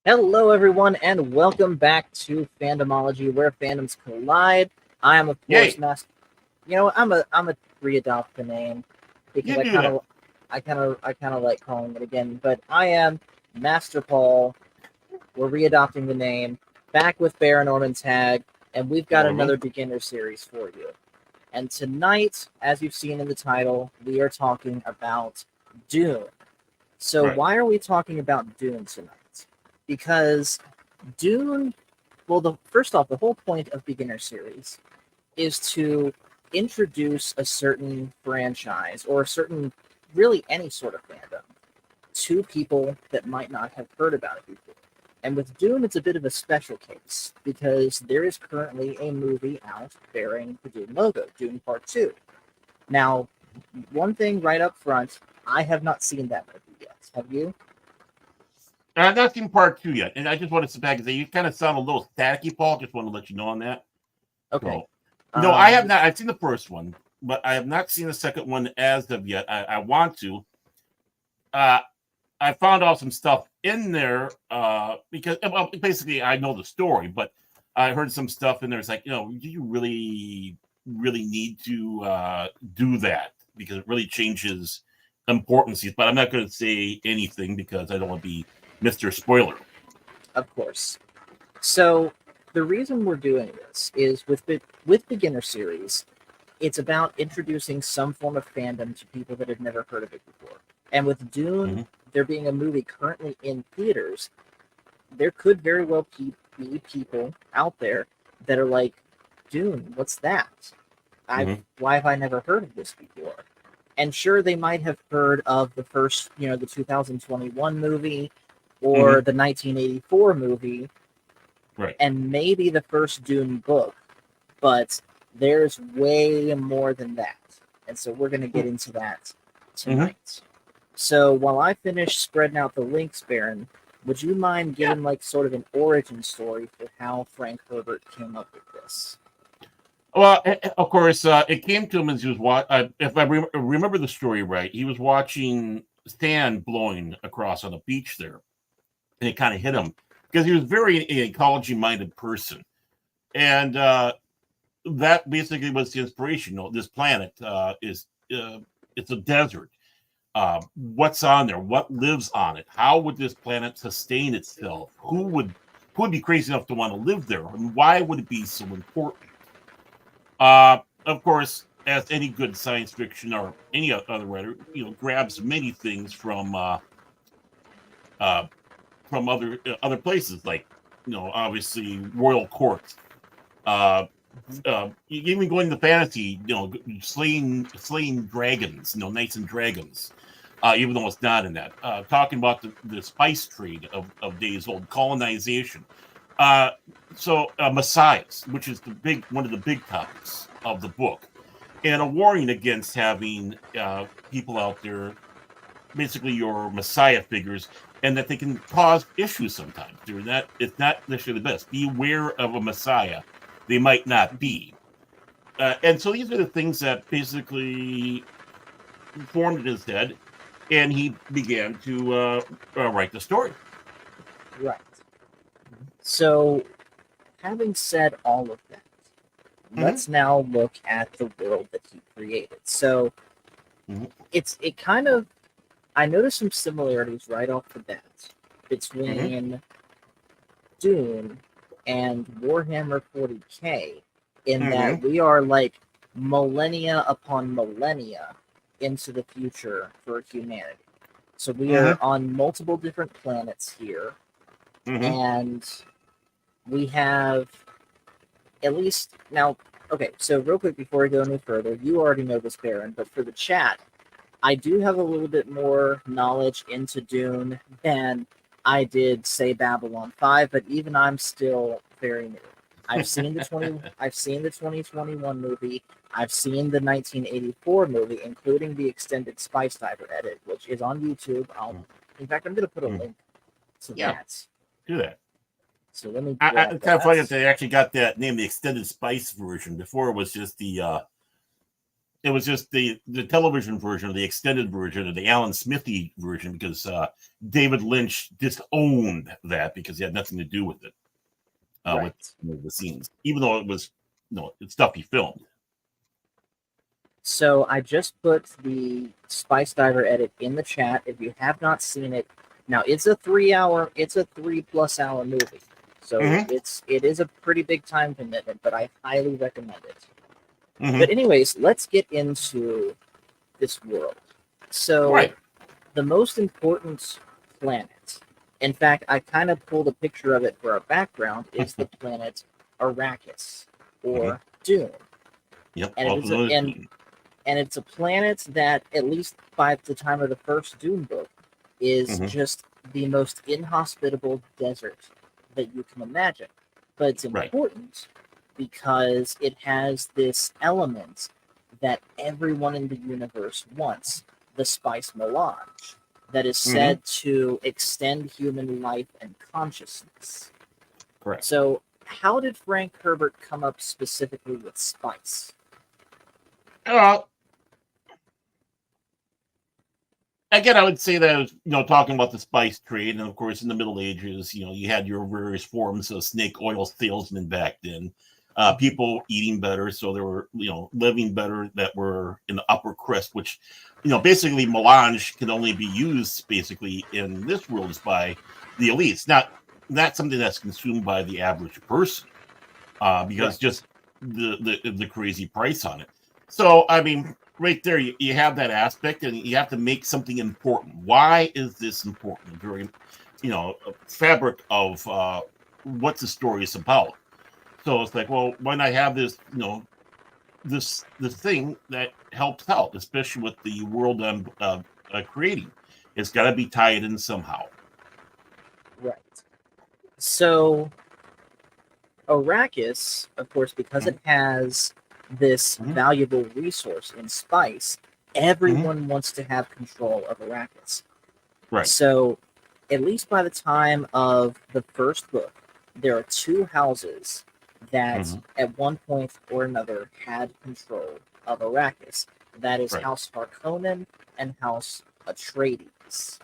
Hello, everyone, and welcome back to Fandomology, where fandoms collide. I am, of course, Yay! Master. I'm a re-adopt the name because You do that. I kind of like calling it again. But I am Master Paul. We're re-adopting the name, back with Baron Orman Tag, and we've got Orman. another beginner series for you. And tonight, as you've seen in the title, we are talking about Dune. So Right. why are we talking about Dune tonight? Because Dune, well, the first off, the whole point of beginner series is to introduce a certain franchise or a certain, really any sort of fandom to people that might not have heard about it before. And with Dune, it's a bit of a special case because there is currently a movie out bearing the Dune logo, Dune Part 2. Now, one thing right up front, I have not seen that movie yet. Have you? I've not seen part two yet, and I just wanted to back and say you kind of sound a little staticky, Paul. Just want to let you know on that. Okay. So, no, I have Um, not. I've seen the first one, but I have not seen the second one as of yet. I want to. Uh, I found out some stuff in there because, well, basically, I know the story, but I heard some stuff in there. It's like, do you really need to do that because it really changes importances. But I'm not going to say anything because I don't want to be Mr. Spoiler. of course. So the reason we're doing this is with beginner series, it's about introducing some form of fandom to people that have never heard of it before. And with Dune, Mm-hmm. there being a movie currently in theaters, there could very well be people out there that are like, Dune, what's that? I Mm-hmm. Why have I never heard of this before? And sure, they might have heard of the first, the 2021 movie Mm-hmm. or the 1984 movie, Right. and maybe the first Dune book, but there's way more than that. And so we're going to get into that Mm-hmm. tonight. So while I finish spreading out the links, Baron, would you mind Yeah. giving like sort of an origin story for how Frank Herbert came up with this? Well, of course, it came to him as he was if I remember the story right, he was watching sand blowing across on the beach there, and it kind of hit him because he was very ecology-minded person, and that basically was the inspiration. This planet is it's a desert. What's on there? What lives on it? How would this planet sustain itself? Who would be crazy enough to want to live there? And why would it be so important? Of course, as any good science fiction or any other writer, grabs many things uh, from other places, like obviously royal courts. Uh, Even going to fantasy, slaying dragons, knights and dragons. Even though it's not in that, talking about the spice trade of days old, colonization. Uh, so messiahs, which is one of the big topics of the book, and a warning against having people out there, basically your messiah figures, and that they can cause issues sometimes. It's not necessarily the best. Be aware of a messiah; they might not be. And so these are the things that basically formed in his head, and he began to write the story. Right. So, having said all of that, Mm-hmm. let's now look at the world that he created. So, Mm-hmm. it kind of I noticed some similarities right off the bat Mm-hmm. between Dune and Warhammer 40K in Mm-hmm. that we are like millennia upon millennia into the future for humanity. So we are Mm-hmm. on multiple different planets here, Mm-hmm. and we have at least now. Okay, so real quick before we go any further, you already know this, Baron, but for the chat, I do have a little bit more knowledge into Dune than I did, say, Babylon 5, but even I'm still very new. I've seen the 2021 movie. I've seen the 1984 movie, including the extended Spice Diver edit, which is on YouTube. In fact, I'm going to put a Mm-hmm. link to Yeah, that. do that. So let me grab It's kind of funny that that. they actually got that name, the extended spice version. Before it was just the it was just the television version, or the extended version, or the Alan Smithy version, because David Lynch disowned that because he had nothing to do with it, Right. with the scenes, even though it was it's stuff he filmed. So I just put the Spice Diver edit in the chat. If you have not seen it, now it's a 3+ hour movie. So it is a pretty big time commitment, but I highly recommend it. But anyways, let's get into this world. So the most important planet, in fact, I kind of pulled a picture of it for our background, is the planet Arrakis, or DUNE. Yep. And it's a planet that, at least by the time of the first DUNE book, is just the most inhospitable desert that you can imagine. But it's important because it has this element that everyone in the universe wants, the spice melange, that is said to extend human life and consciousness. Correct. So how did Frank Herbert come up specifically with spice? Again, I would say that, talking about the spice trade, and of course, in the Middle Ages, you had your various forms of snake oil salesmen back then. People eating better, so they were, living better, that were in the upper crust, which, basically melange can only be used basically in this world is by the elites, not something that's consumed by the average person, because just the crazy price on it. So, I mean, right there, you have that aspect, and you have to make something important. Why is this important? Very, fabric of what the story is about. So it's like, well, why not have this, this thing that helps out, especially with the world I'm creating. It's got to be tied in somehow. Right. So Arrakis, of course, because it has this valuable resource in spice, everyone wants to have control of Arrakis. Right. So, at least by the time of the first book, there are two houses that at one point or another had control of Arrakis. That is House Harkonnen and House Atreides.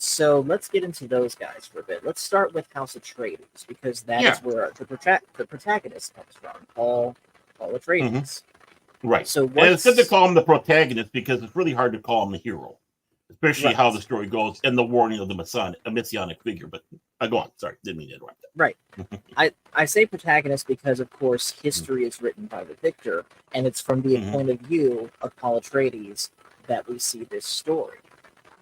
So let's get into those guys for a bit. Let's start with House Atreides, because that is where the protagonist comes from, Paul Atreides. Right. So and it's good to call him the protagonist, because it's really hard to call him the hero, especially how the story goes and the warning of the messianic figure. But go on. Sorry, didn't mean to interrupt that. Right. I say protagonist because, of course, history is written by the victor, and it's from the point of view of Paul Atreides that we see this story.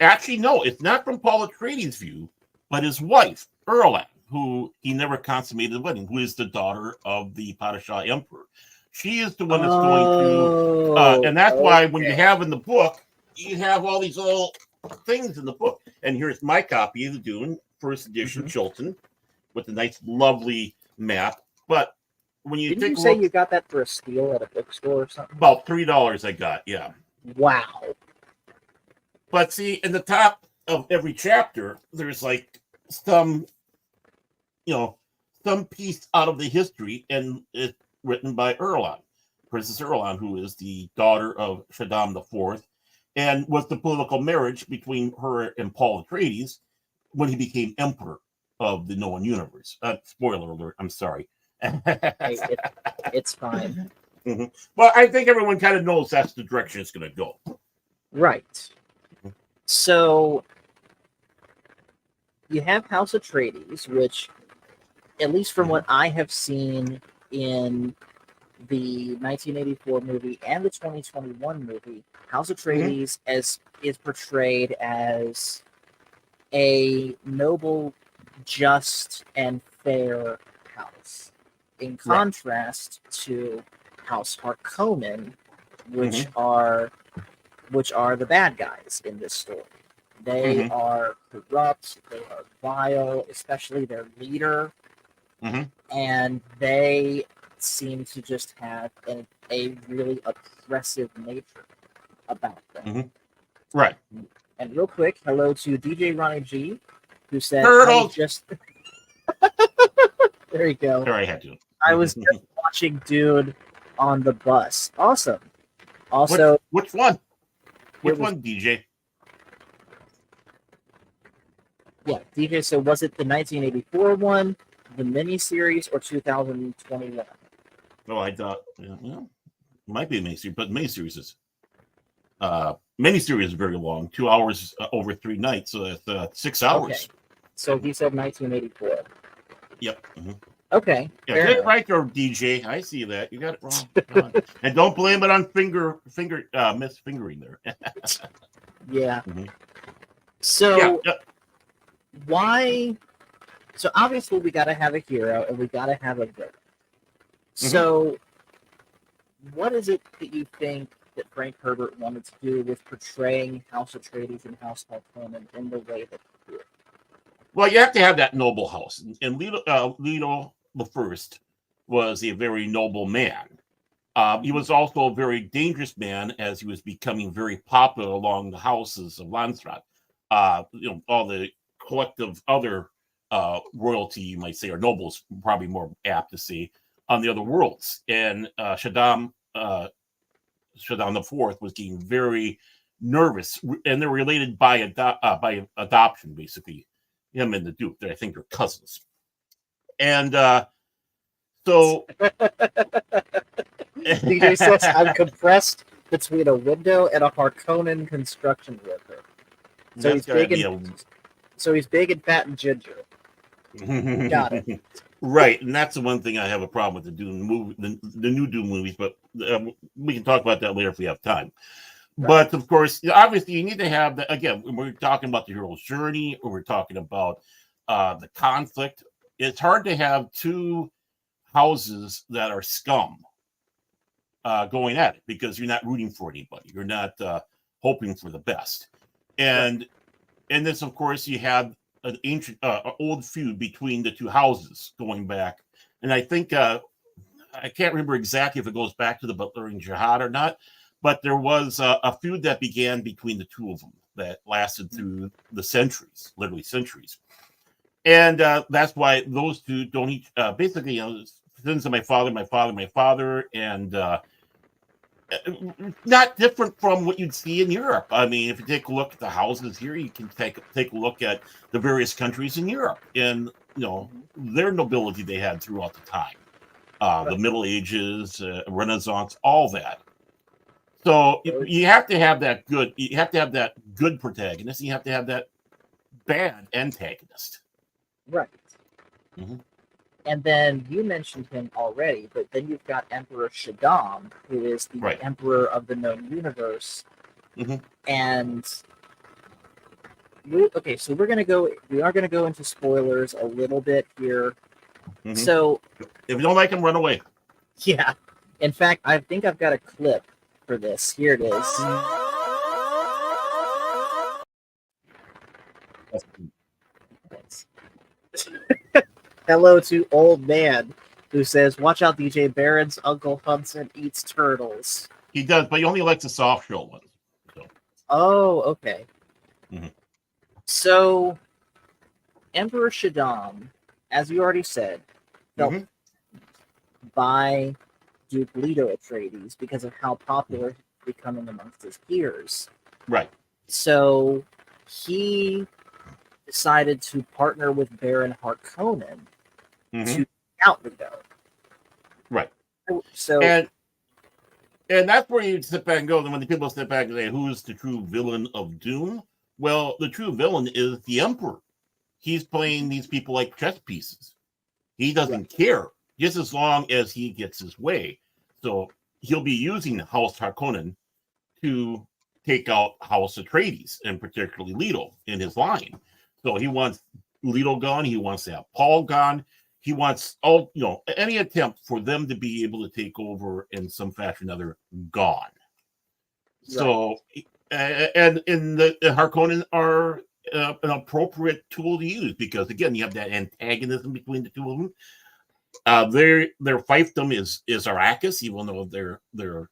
Actually, no, it's not from Paul Atreides' view, but his wife, Erlan, who he never consummated the wedding, who is the daughter of the Padishah Emperor. She is the one that's going to, and that's why when you have in the book, you have all these little things in the book. And here's my copy of the Dune, first edition, Chilton, with a nice, lovely map. But when you Didn't you say you got that for a steal at a bookstore or something? About $3 I got, yeah. Wow. But see, in the top of every chapter, there's like some piece out of the history, and it's written by Erlan, Princess Erlan, who is the daughter of Shaddam IV, and was the political marriage between her and Paul Atreides when he became emperor of the known universe. Spoiler alert, I'm sorry. It's fine. Well, I think everyone kind of knows that's the direction it's going to go. Right. So you have House Atreides, which, at least from what I have seen in the 1984 movie and the 2021 movie, House Atreides is portrayed as a noble, just, and fair house, in contrast to House Harkonnen, which are the bad guys in this story. They are corrupt, they are vile, especially their leader, and they seem to just have a really oppressive nature about them. Right. And real quick, hello to DJ Ronnie G, who said, there you go. There I had to. I was just watching Dune on the bus. Awesome. Also, which one? here Which was one, DJ? yeah, DJ. So was it the 1984 one, the miniseries, or 2021? Oh, I thought, it might be a miniseries, but miniseries is miniseries is very long, 2 hours over 3 nights, so that's 6 Okay, hours. so he said 1984. Yep. Mm-hmm. Okay, Yeah, fair get it enough. right there, DJ. I see that. You got it wrong. And don't blame it on misfingering there. Yeah. Mhm. So Yeah. why? So obviously we got to have a hero and we got to have a villain. Mm-hmm. So what is it that you think that Frank Herbert wanted to do with portraying House Atreides and House Harkonnen in the way that he did? Well, you have to have that noble house. And Leto the First was a very noble man. He was also a very dangerous man as he was becoming very popular along the houses of Landsraad. All the collective other royalty, you might say, or nobles, probably more apt to say, on the other worlds. And Shaddam the Fourth was getting very nervous, and they're related by adoption, basically. Him and the Duke, I think they're cousins. And so DJ says I'm compressed between a window and a Harkonnen construction worker. So that's he's big gotta and so he's big and fat and ginger. Got it. Right, and that's the one thing I have a problem with the Dune movie, the new Dune movies. But we can talk about that later if we have time. Right. But of course, obviously, you need to have that again. When we're talking about the hero's journey, or we're talking about the conflict, it's hard to have two houses that are scum going at it because you're not rooting for anybody. You're not hoping for the best, and right. And this, of course, you have an ancient, old feud between the two houses going back, and I think I can't remember exactly if it goes back to the Butlerian Jihad or not, but there was a feud that began between the two of them that lasted through the centuries, literally centuries, and that's why those two don't each basically, sins of my father, and not different from what you'd see in Europe. I mean, if you take a look at the houses here, you can take a look at the various countries in Europe and their nobility they had throughout the time, the Middle Ages, Renaissance, all that. So you have to have that good. You have to have that good protagonist. And you have to have that bad antagonist. Right. Mm-hmm. And then you mentioned him already, but then you've got Emperor Shaddam, who is the emperor of the known universe. Mm-hmm. And so we are gonna go into spoilers a little bit here. Mm-hmm. So if you don't like him, run away. Yeah. In fact, I think I've got a clip for this. Here it is. Hello to Old Man, who says, "Watch out, DJ Barron's Uncle Hudson eats turtles." He does, but he only likes the soft shell ones. So. Oh, okay. Mm-hmm. So, Emperor Shaddam, as you already said, felt by Duke Leto Atreides because of how popular he's becoming amongst his peers. Right. So, he decided to partner with Baron Harkonnen to out Leto. Right. So and that's where you sit back and go. And when the people sit back and say, "Who's the true villain of Dune?" Well, the true villain is the Emperor. He's playing these people like chess pieces. He doesn't care just as long as he gets his way. So he'll be using House Harkonnen to take out House Atreides, and particularly Leto in his line. So he wants Leto gone. He wants to have Paul gone. He wants any attempt for them to be able to take over in some fashion or another gone. Right. So, and in the Harkonnen are an appropriate tool to use because again, you have that antagonism between the two of them. Their fiefdom is Arrakis, even though their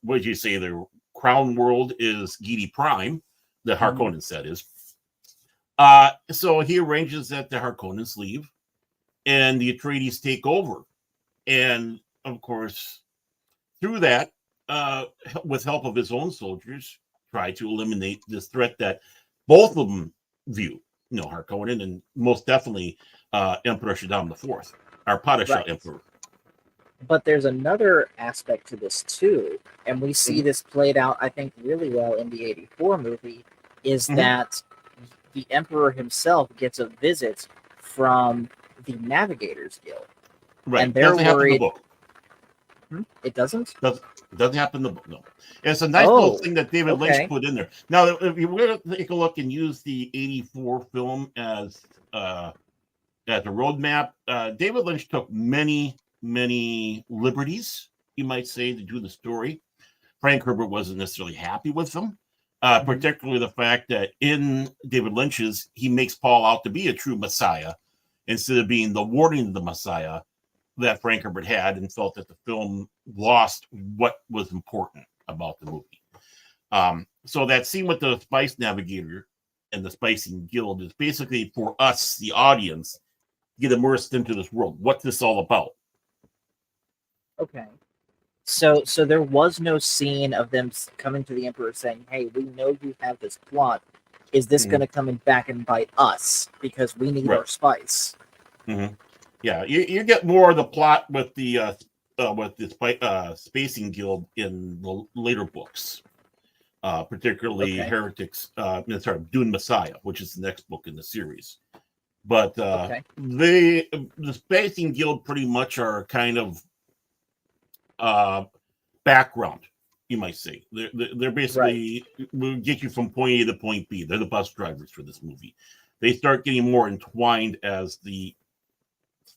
what did you say, their crown world is Gidi Prime, the Harkonnen set is. So he arranges that the Harkonnens leave and the Atreides take over. And of course, through that, with help of his own soldiers, try to eliminate this threat that both of them view. Harkonnen and most definitely Emperor Shaddam IV, our Padishah Right. Emperor. But there's another aspect to this too, and we see this played out, I think, really well in the '84 movie, is that the Emperor himself gets a visit from the Navigators Guild. Right. And they're doesn't happen in the worried. book. It doesn't? Doesn't happen in the book, no. It's a nice little thing that David Lynch okay. put in there. Now, if you were to take a look and use the '84 film as a roadmap, David Lynch took many liberties, you might say, to do the story. Frank Herbert wasn't necessarily happy with them, particularly the fact that in David Lynch's, he makes Paul out to be a true Messiah instead of being the warning of the Messiah that Frank Herbert had, and felt that the film lost what was important about the movie. So that scene with the Spice Navigator and the Spicing Guild is basically for us, the audience, get immersed into this world. What's this all about? Okay. So there was no scene of them coming to the Emperor saying, "Hey, we know you have this plot. Is this going to come back and bite us because we need our spice?" Yeah, you get more of the plot with the Spacing Guild in the later books, particularly Heretics. Dune Messiah, which is the next book in the series. But the Spacing Guild pretty much are kind of background, you might say. They're basically will get you from point A to point B. They're the bus drivers for this movie. They start getting more entwined as the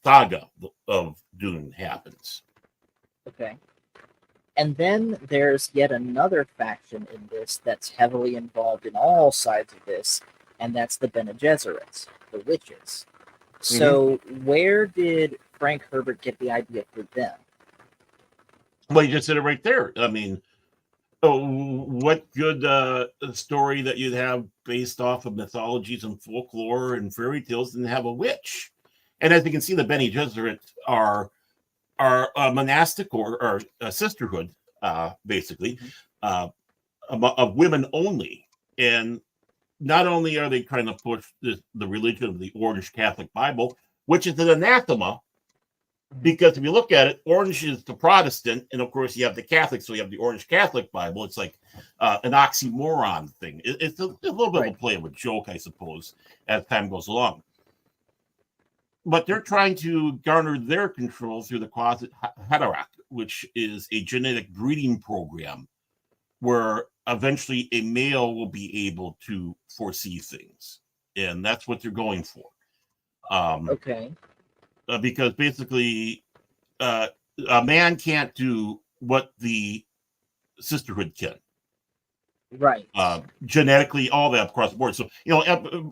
saga of Dune happens. Okay. And then there's yet another faction in this that's heavily involved in all sides of this, and that's the Bene Gesserits, the witches. So where did Frank Herbert get the idea for them? Well, you just said it right there. I mean, what good story that you'd have based off of mythologies and folklore and fairy tales than have a witch? And as you can see, the Bene Gesserit are a monastic or a sisterhood, basically, of women only. And not only are they trying to push the religion of the Orange Catholic Bible, which is an anathema, because if you look at it, Orange is the Protestant, and of course you have the Catholic, so you have the Orange Catholic Bible. It's like an oxymoron thing. It's a little bit of a play of a joke, I suppose, as time goes along. But they're trying to garner their control through the Closet Haderach, which is a genetic breeding program where eventually a male will be able to foresee things. And that's what they're going for. Because basically, a man can't do what the sisterhood can. Right. Genetically, all that across the board. So,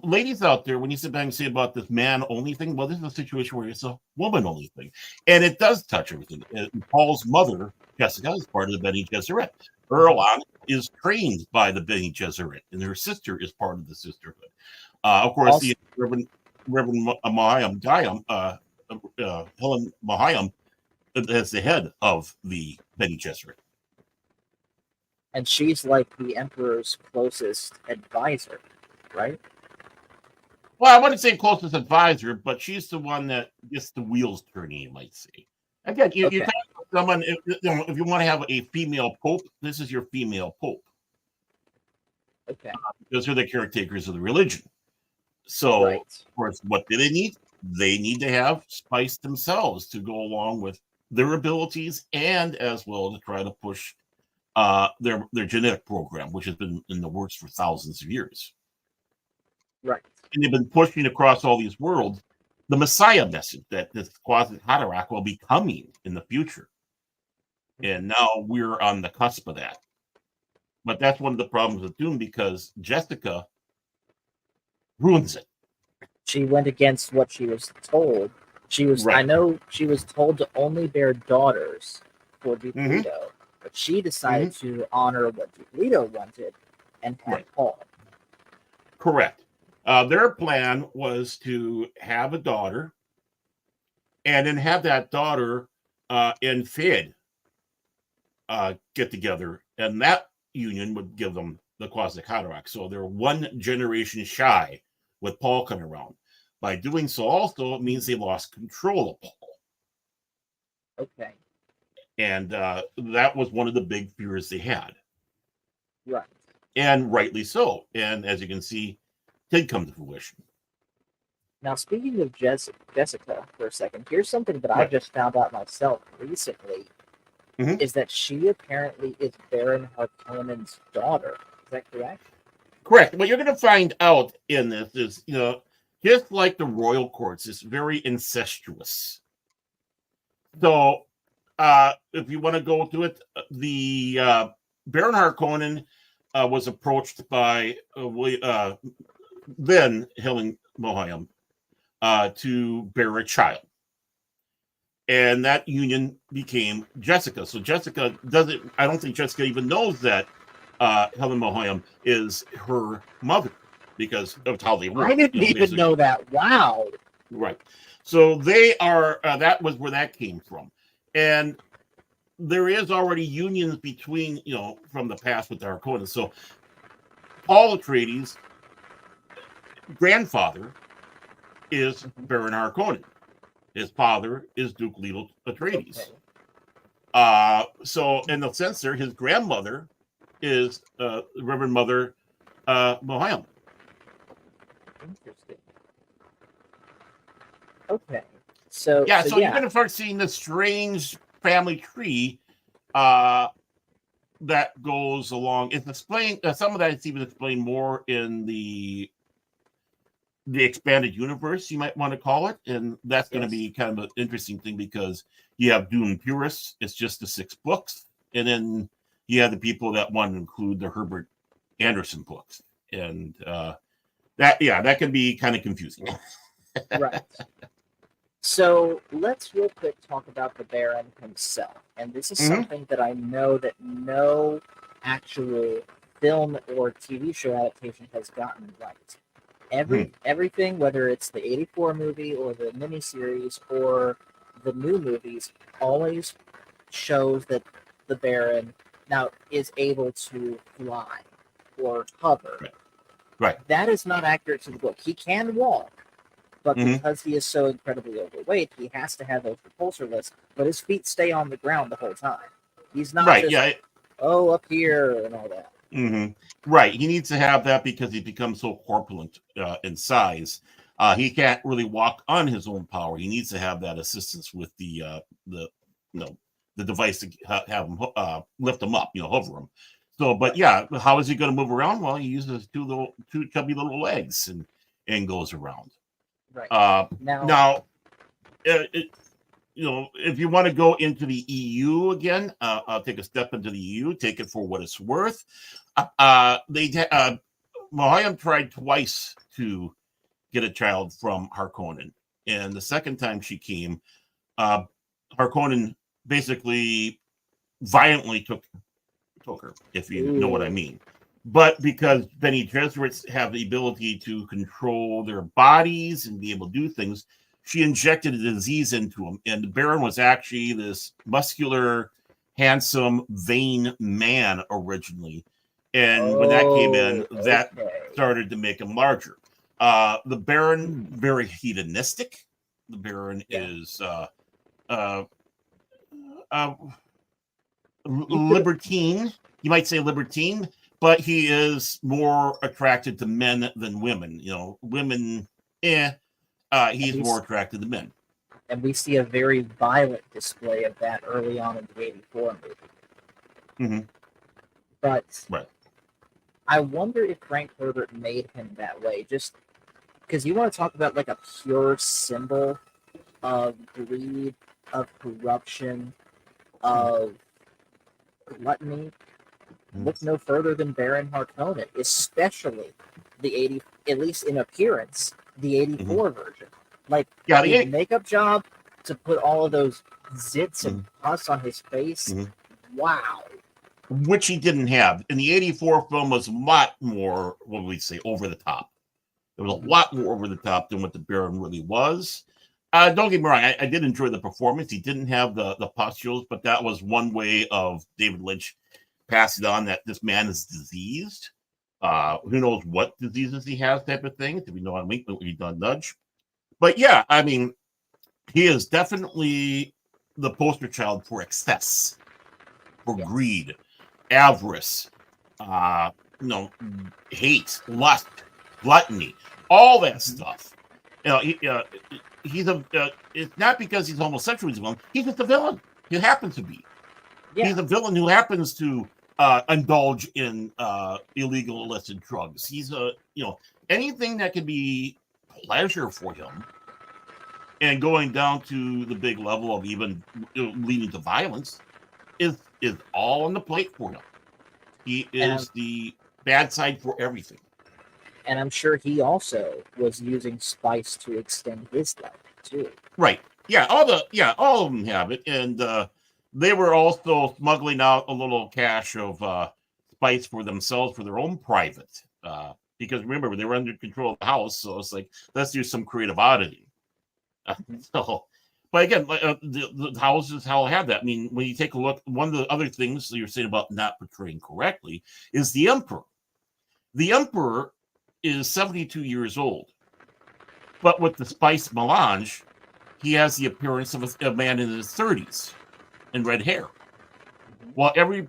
ladies out there, when you sit back and say about this man only thing, well, this is a situation where it's a woman only thing. And it does touch everything. Paul's mother, Jessica, is part of the Bene Gesserit. Erlon is trained by the Bene Gesserit, and her sister is part of the sisterhood. Of course, also, the Reverend Mahayam Gayam, Helen Mahayam, as the head of the Bene Gesserit. And she's like the Emperor's closest advisor, right? Well, I wouldn't say closest advisor, but she's the one that gets the wheels turning, you might say. Again, you kind of someone, if you want to have a female pope, this is your female pope. Okay. Because they're the caretakers of the religion. So, of course, what do they need? They need to have spice themselves to go along with their abilities and as well to try to push their genetic program, which has been in the works for thousands of years. Right. And they've been pushing across all these worlds the Messiah message that this Closet Haderach will be coming in the future. And now we're on the cusp of that. But that's one of the problems with Dune, because Jessica ruins it. She went against what she was told. She was, I know she was told to only bear daughters for Leto, but she decided to honor what Leto wanted and had Paul. Correct. Their plan was to have a daughter and then have that daughter infed get together, and that union would give them the Quasi Cataract. So they're one generation shy with Paul coming around. By doing so, also, it means they lost control of Paul. Okay. And that was one of the big fears they had. Right. And rightly so. And as you can see, did come to fruition. Now, speaking of Jessica for a second, here's something that I Right. just found out myself recently, Mhm. is that she apparently is Baron Harkonnen's daughter. Is that correct? Correct. What you're going to find out in this is, just like the royal courts, it's very incestuous. So, if you want to go to it, the Baron Harkonnen was approached by then Helen Mohayam to bear a child. And that union became Jessica. So Jessica doesn't, I don't think Jessica even knows that Helen Mohayam is her mother because of how they work. I didn't even know that. Wow. Right. So they are, that was where that came from. And there is already unions between, from the past with the Harkonnens. So Paul Atreides' grandfather is Baron Harkonnen. His father is Duke Leto Atreides. Okay. So in the sense there, his grandmother is Reverend Mother Mohayam. Interesting. Okay. So you're going to start seeing this strange family tree that goes along. It's explained. Some of that is even explained more in the expanded universe, you might want to call it, and that's going to be kind of an interesting thing because you have Dune purists. It's just the 6 books, and then you have the people that want to include the Herbert Anderson books, and that can be kind of confusing. Right. So let's real quick talk about the Baron himself. And this is something that I know that no actual film or TV show adaptation has gotten right. Everything, whether it's the 84 movie or the miniseries or the new movies, always shows that the Baron now is able to fly or hover. Right. That is not accurate to the book. He can walk. But because he is so incredibly overweight, he has to have those repulsorless, but his feet stay on the ground the whole time. He's not up here and all that. Right. He needs to have that because he becomes so corpulent in size. He can't really walk on his own power. He needs to have that assistance with the device to have him lift him up, hover him. So, but how is he going to move around? Well, he uses two chubby little legs and goes around. Right. Now, if you want to go into the EU again, I'll take a step into the EU, take it for what it's worth. Mohayam tried twice to get a child from Harkonnen. And the second time she came, Harkonnen basically violently took her, if you know what I mean. But because Bene Gesserits have the ability to control their bodies and be able to do things, she injected a disease into him. And the Baron was actually this muscular, handsome, vain man originally. And when that came in, that started to make him larger. The Baron, very hedonistic. The Baron is libertine. You might say libertine. But he is more attracted to men than women. Women, he's more attracted to men. And we see a very violent display of that early on in the 84 movie. But I wonder if Frank Herbert made him that way, just because you want to talk about like a pure symbol of greed, of corruption, of gluttony. Look no further than Baron Harkonnen, especially the 80, at least in appearance, the 84 version. Like, the makeup job to put all of those zits and pus on his face. Wow. Which he didn't have. In the 84 film was a lot more, what would we say, over the top. It was a lot more over the top than what the Baron really was. Don't get me wrong. I did enjoy the performance. He didn't have the pustules, but that was one way of David Lynch passing on that this man is diseased. Who knows what diseases he has, type of thing. If we know on Wink, we done nudge. But yeah, I mean, he is definitely the poster child for excess, for greed, avarice, hate, lust, gluttony, all that stuff. He's it's not because he's homosexual. He's a villain. He's just a villain. He happens to be. Yeah. He's a villain who happens to indulge in illegal illicit drugs. He's anything that can be pleasure for him, and going down to the big level of even leading to violence is all on the plate for him. He is the bad side for everything. And I'm sure he also was using spice to extend his life too. Right. Yeah. All of them have it, and they were also smuggling out a little cash of spice for themselves for their own private. Because remember, they were under control of the house, so it's like, let's do some creative auditing. But again, the house is how I have that. I mean, when you take a look, one of the other things you're saying about not portraying correctly is the emperor. The emperor is 72 years old, but with the spice melange, he has the appearance of a man in his 30s and red hair. Well, every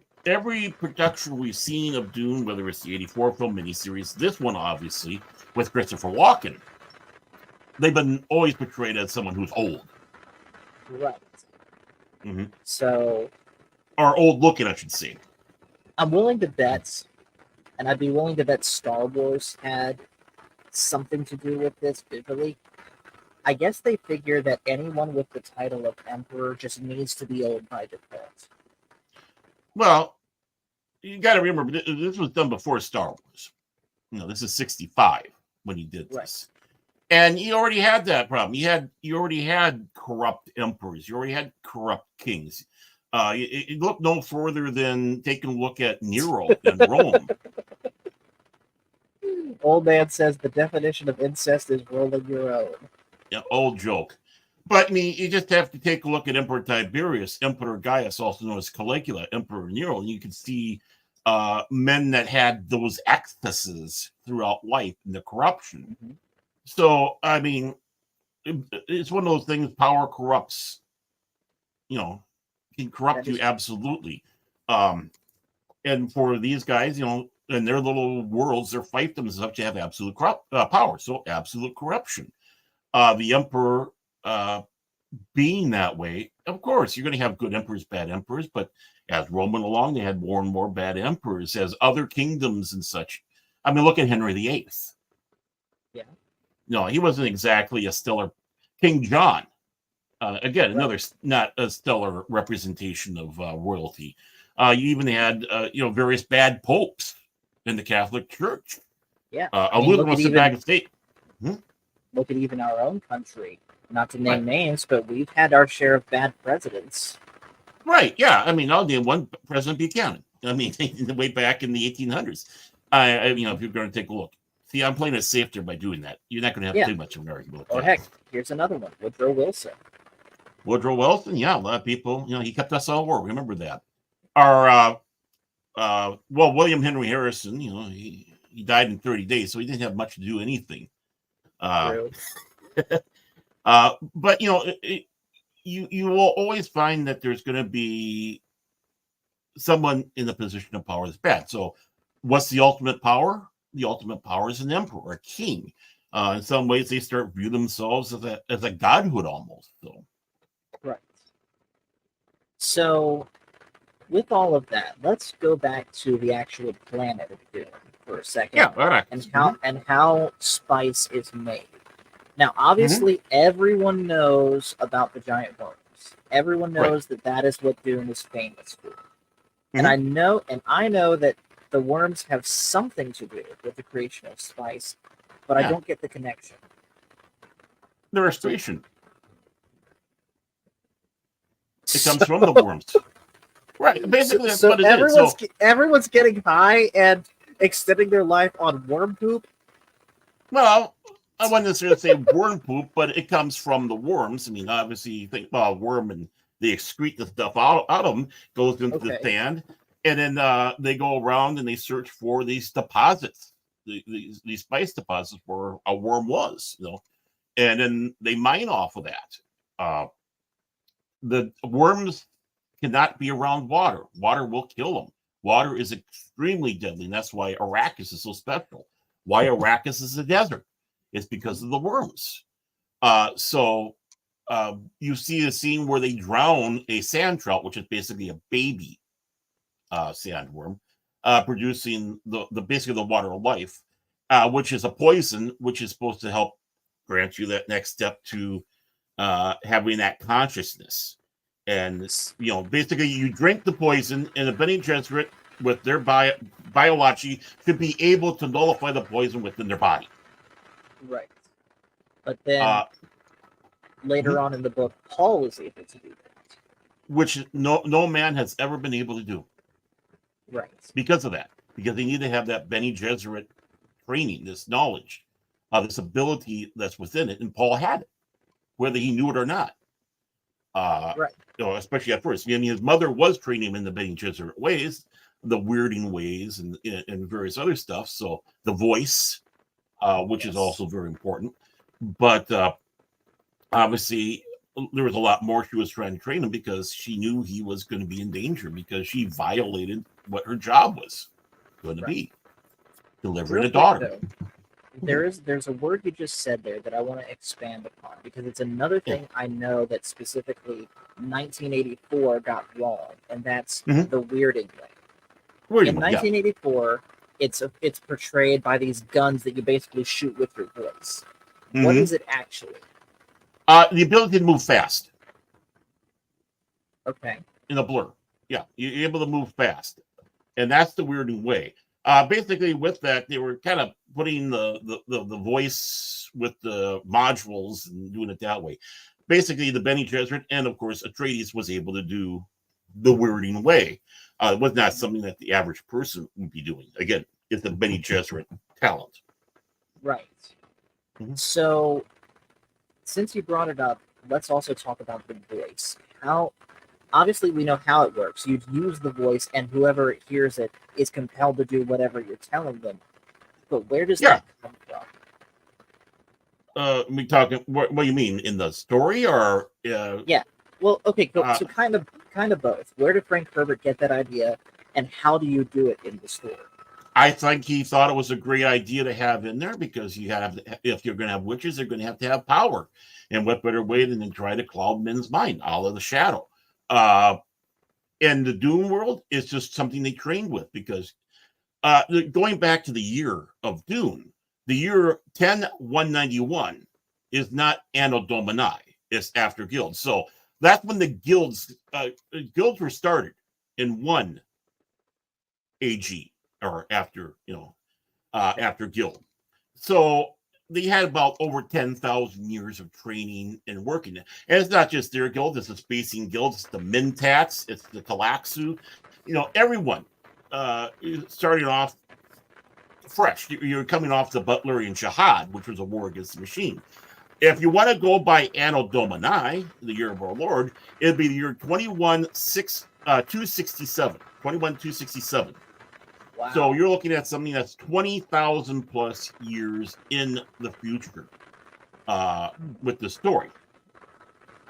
production we've seen of Dune, whether it's the 84 film miniseries, this one obviously with Christopher Walken, they've been always portrayed as someone who's old. Right. Mm-hmm. So, or old looking, I should say. I'm willing to bet, and I'd be willing to bet Star Wars had something to do with this visually. I guess they figure that anyone with the title of Emperor just needs to be old by default. Well, you got to remember, this was done before Star Wars. This is 65 when he did this. And you already had that problem. You already had corrupt emperors. You already had corrupt kings. You look no further than taking a look at Nero in Rome. Old man says the definition of incest is rolling your own. Yeah, old joke. But I mean, you just have to take a look at Emperor Tiberius, Emperor Gaius, also known as Caligula, Emperor Nero, and you can see men that had those excesses throughout life and the corruption. Mm-hmm. So, I mean, it's one of those things, power corrupts, can corrupt you absolutely. And for these guys, in their little worlds, their fiefdoms have to have absolute power. So, absolute corruption. The emperor being that way, of course, you're going to have good emperors, bad emperors, but as Rome went along, they had more and more bad emperors as other kingdoms and such. I mean, look at Henry VIII. Yeah. No, he wasn't exactly a stellar King John. Again, another not a stellar representation of royalty. You even had, various bad popes in the Catholic Church. Yeah. Luther was the bag of state. Look at even our own country. Not to name names, but we've had our share of bad presidents. Right, yeah. I mean, I'll name one, President Buchanan. I mean, way back in the 1800s. If you're going to take a look. See, I'm playing it safe there by doing that. You're not going to have too much of an argument. Or heck, here's another one. Woodrow Wilson. Woodrow Wilson, yeah. A lot of people, he kept us all war. Remember that. Our, William Henry Harrison, he died in 30 days, so he didn't have much to do anything. But you will always find that there's going to be someone in a position of power that's bad. So what's the ultimate power? The ultimate power is an emperor or a king. In some ways, they start view themselves as a godhood almost. So with all of that, let's go back to the actual planet of Dune for a second. Yeah, all right. And how spice is made. Now, obviously, everyone knows about the giant worms. Everyone knows that is what Dune is famous for. And I know that the worms have something to do with the creation of spice, but I don't get the connection. The restoration. It comes from the worms. Right. Basically, that's what it is. Everyone's getting high and extending their life on worm poop. Well, I wouldn't necessarily say worm poop, but it comes from the worms. I mean, obviously, you think about a worm and they excrete the stuff out of them, goes into the Okay. sand, and then they go around and they search for these deposits, these spice deposits where a worm was, and then they mine off of that. Uh, the worms cannot be around water. Water will kill them. Water is extremely deadly, and that's why Arrakis is so special. Why Arrakis is a desert? It's because of the worms. So you see a scene where they drown a sand trout, which is basically a baby sandworm, producing the basically the water of life, which is a poison, which is supposed to help grant you that next step to having that consciousness. And basically, you drink the poison, and the Bene Gesserit, with their biology, should be able to nullify the poison within their body. Right. But then later on in the book, Paul was able to do that, which no man has ever been able to do. Right. Because of that, because they need to have that Bene Gesserit training, this knowledge, this ability that's within it, and Paul had it, whether he knew it or not. Right. Especially at first. I mean, his mother was training him in the Bene Gesserit ways, the weirding ways, and various other stuff. So the voice, which is also very important. But obviously, there was a lot more she was trying to train him because she knew he was going to be in danger because she violated what her job was going to be, delivering a daughter. There's a word you just said there that I want to expand upon because it's another thing I know that specifically 1984 got wrong, and that's the weirding way. In 1984, it's portrayed by these guns that you basically shoot with your voice. What is it actually? The ability to move fast. Okay. In a blur. Yeah, you're able to move fast. And that's the weirding way. Basically, with that, they were kind of putting the voice with the modules and doing it that way. Basically, the Bene Gesserit and, of course, Atreides was able to do the weirding way. It was not something that the average person would be doing. Again, it's the Bene Gesserit talent. Right. So, since you brought it up, let's also talk about the voice. Obviously, we know how it works. You'd use the voice, and whoever hears it is compelled to do whatever you're telling them. But where does that come from? We talking. What do you mean in the story, or? Yeah. Well, okay. So kind of both. Where did Frank Herbert get that idea, and how do you do it in the story? I think he thought it was a great idea to have in there because if you're going to have witches, they're going to have power, and what better way than to try to cloud men's mind, all of the shadow. And the Dune world is just something they trained with because going back to the year of Dune, the year 10191 is not Anno Domini, it's after guilds. So that's when the guilds were started in 1 AG or after after guild. So they had about over 10,000 years of training and working. And it's not just their guild, it's the Spacing Guild, it's the Mentats, it's the Talaxu. Everyone starting off fresh. You're coming off the Butlerian Jihad, which was a war against the machine. If you want to go by Anno Domini, the year of our Lord, it'd be the year 267. 267. Wow. So you're looking at something that's 20,000 plus years in the future with the story.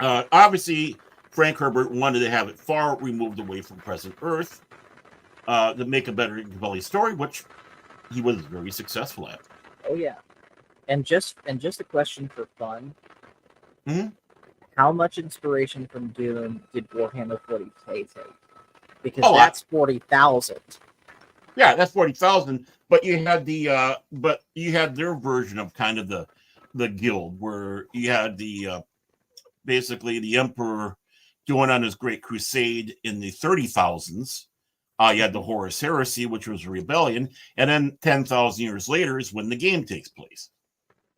Obviously, Frank Herbert wanted to have it far removed away from present Earth to make a better compelling story, which he was very successful at. Oh yeah, and just a question for fun. How much inspiration from Dune did Warhammer 40K take? Because that's 40,000. Yeah, that's 40,000. But you had their version of kind of the guild where you had basically the Emperor going on his great crusade in the 30,000s. You had the Horus Heresy, which was a rebellion, and then 10,000 years later is when the game takes place.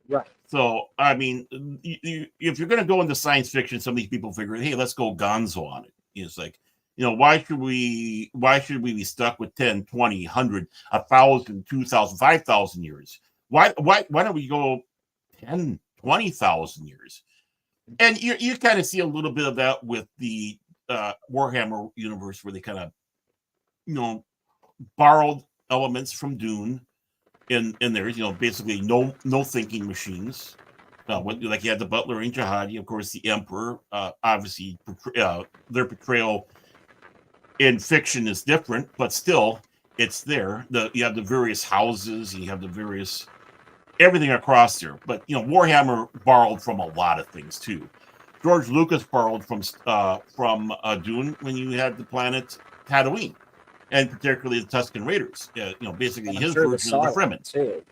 Right. So, I mean, if you're going to go into science fiction, some of these people figure, hey, let's go gonzo on it. It's like, why should we be stuck with 10, 20, 100, 1,000, 2,000, 5,000 years? Why don't we go 10, 20,000 years. And you kind of see a little bit of that with the Warhammer universe, where they kind of, borrowed elements from Dune in there. Basically no thinking machines. Like you had the Butler and Jihadi, of course, the Emperor. Obviously, their portrayal in fiction is different, but still, it's there. You have the various houses, and you have the various everything across there. But Warhammer borrowed from a lot of things too. George Lucas borrowed from Dune when you had the planet Tatooine, and particularly the Tusken Raiders. Basically his version of the Fremen too.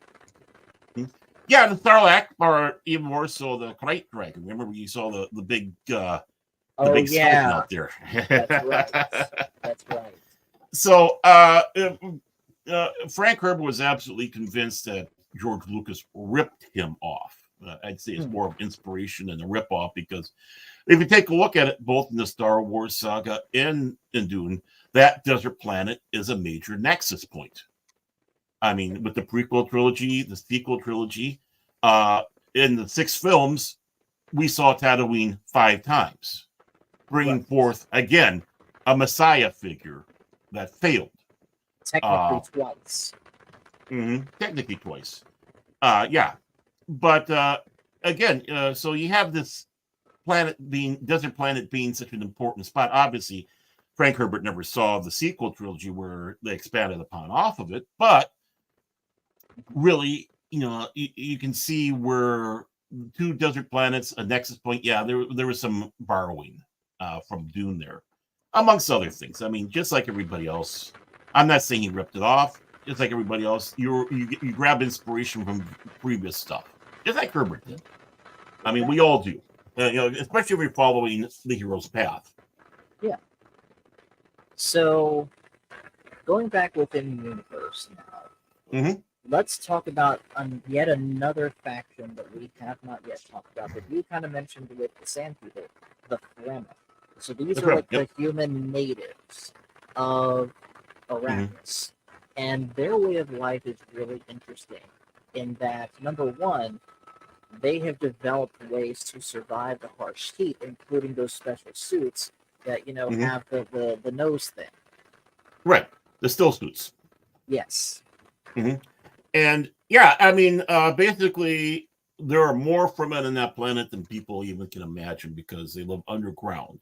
Yeah, the Sarlacc, or even more so the Krayt Dragon. Remember, you saw the big skeleton out there. That's right. That's right. So Frank Herbert was absolutely convinced that George Lucas ripped him off. I'd say it's more of inspiration than a rip-off, because if you take a look at it, both in the Star Wars saga and in Dune, that desert planet is a major nexus point. I mean, with the prequel trilogy, the sequel trilogy, in the 6 films, we saw Tatooine 5 times, bringing forth, again, a Messiah figure that failed. Technically twice. Technically twice. Yeah. But again, so you have this desert planet being such an important spot. Obviously, Frank Herbert never saw the sequel trilogy where they expanded upon off of it, but really, you can see where 2 desert planets, a nexus point. Yeah, there was some borrowing from Dune there, amongst other things. I mean, just like everybody else. I'm not saying he ripped it off. Just like everybody else, you grab inspiration from previous stuff, just like Herbert did. I mean, we all do. Especially if you're following the hero's path. Yeah. So, going back within the universe now, let's talk about yet another faction that we have not yet talked about, that you kind of mentioned with the Sand People, the Fremen. So these are like the human natives of Arrakis. And their way of life is really interesting in that, number one, they have developed ways to survive the harsh heat, including those special suits that, have the nose thing. Right. The still suits. Yes. And yeah, I mean, basically, there are more Fremen on that planet than people even can imagine, because they live underground,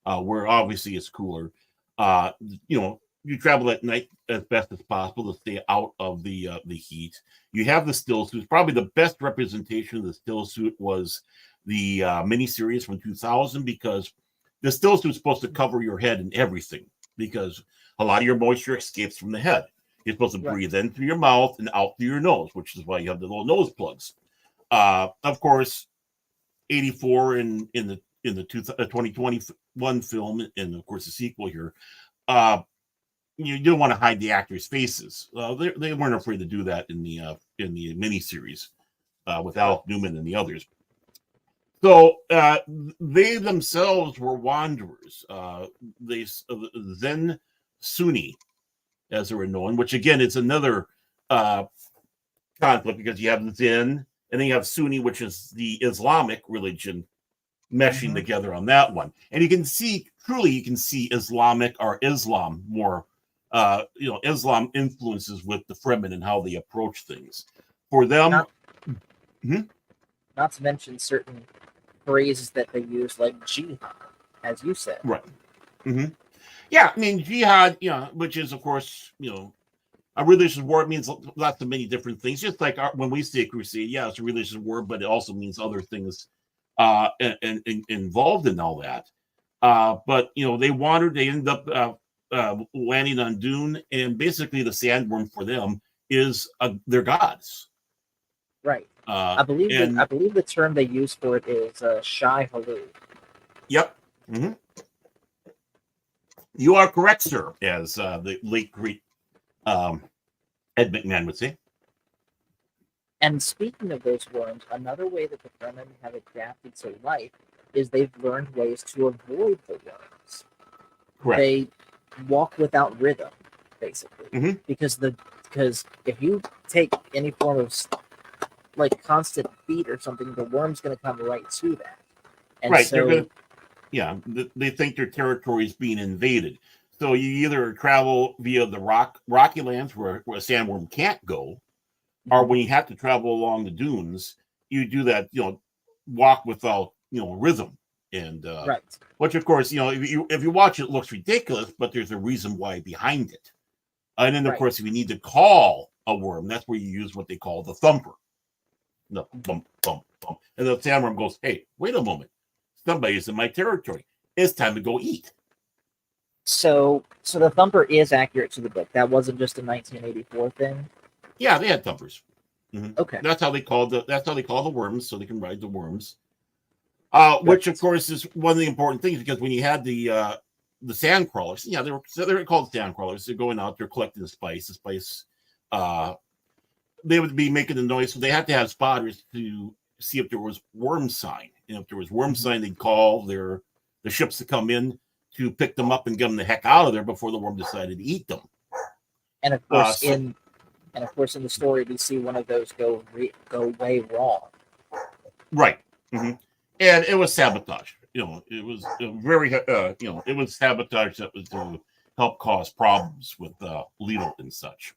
where obviously it's cooler. You travel at night as best as possible to stay out of the heat. You have the still suits. Probably the best representation of the still suit was the miniseries from 2000, because the still suit is supposed to cover your head and everything, because a lot of your moisture escapes from the head. You're supposed to breathe in through your mouth and out through your nose, which is why you have the little nose plugs. Of course, 84 in the 2021 film, and of course the sequel here. You don't want to hide the actors' faces. They weren't afraid to do that in the miniseries with Alec Newman and the others. So they themselves were wanderers. They Zen Sunni, as they were known, which again is another conflict, because you have Zen and then you have Sunni, which is the Islamic religion, meshing together on that one. And you can see Islamic or Islam more. Islam influences with the Fremen and how they approach things. For them, not to mention certain phrases that they use, like jihad, as you said. Right. Yeah, I mean, jihad, which is, of course, a religious war. It means lots of many different things. Just like when we say crusade, yeah, it's a religious war, but it also means other things and involved in all that. But they wandered. They ended up landing on Dune, and basically the sandworm for them is their gods. Right. I believe the term they use for it is Shai Halu. Yep. You are correct, sir, as the late great Ed McMahon would say. And speaking of those worms, another way that the Fremen have adapted to life is they've learned ways to avoid the worms. Correct. They walk without rhythm, basically, because if you take any form of like constant beat or something, the worm's going to come right to that. And Right. They're so, gonna, yeah, they think their territory is being invaded. So you either travel via the rocky lands where a sandworm can't go, or mhm, when you have to travel along the dunes, you do that, walk without, rhythm. And right, which of course, if you watch it, it looks ridiculous, but there's a reason why behind it. And then of right. course, if you need to call a worm, that's where you use what they call the thumper. No, Mhm. bump, bump, bump. And the sandworm goes, hey, wait a moment. Somebody's in my territory. It's time to go eat. So the thumper is accurate to the book. That wasn't just a 1984 thing. Yeah, they had thumpers. Mm-hmm. Okay, That's how they call the worms, so they can ride the worms. Which of right. course is one of the important things, because when you had the sand crawlers, yeah, they were called sand crawlers. They're going out, they're collecting the spice. The spice, uh, they would be making the noise, so they had to have spotters to see if there was worm sign. And if there was worm Mhm. sign, they'd call the ships to come in to pick them up and get them the heck out of there before the worm decided to eat them. And of Uh, course, so in the story, we see one of those go way wrong. right. Mm-hmm. And it was sabotage. It was very, it was sabotage that was to help cause problems with Leto and such.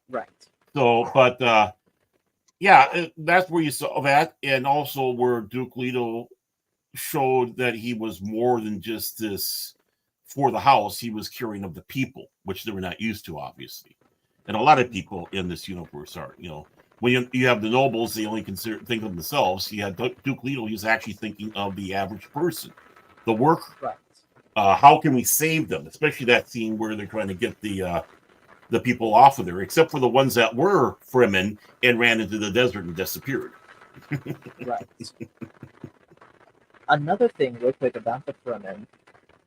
Right. So, but yeah, that's where you saw that, and also where Duke Leto showed that he was more than just this for the house. He was caring of the people, which they were not used to, obviously. And a lot of Mhm. people in this universe are, when you have the nobles, they only think of themselves. You had Duke Leto, he's actually thinking of the average person, the worker. Right. How can we save them? Especially that scene where they're trying to get the people off of there, except for the ones that were Fremen and ran into the desert and disappeared. Right. Another thing, real quick, about the Fremen,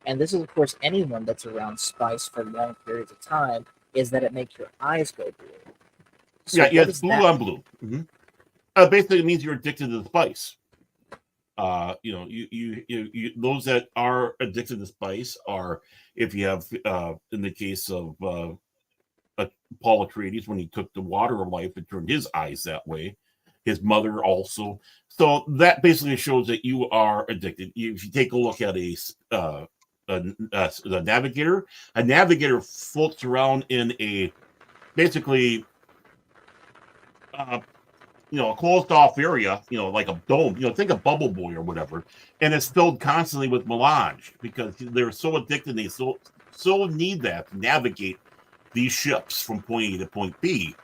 and this is, of course, anyone that's around spice for long periods of time, is that it makes your eyes go blue. So Yeah, what it's does blue that on mean? blue. Mm-hmm. Basically, it means you're addicted to the spice. Those that are addicted to spice are, if you have, in the case of Paul Atreides, when he took the water of life, it turned his eyes that way. His mother also. So that basically shows that you are addicted. If you take a look at a navigator floats around in a basically uh, a closed off area, like a dome, think of Bubble Boy or whatever, and it's filled constantly with melange because they're so addicted. They so need that to navigate these ships from point A to point B.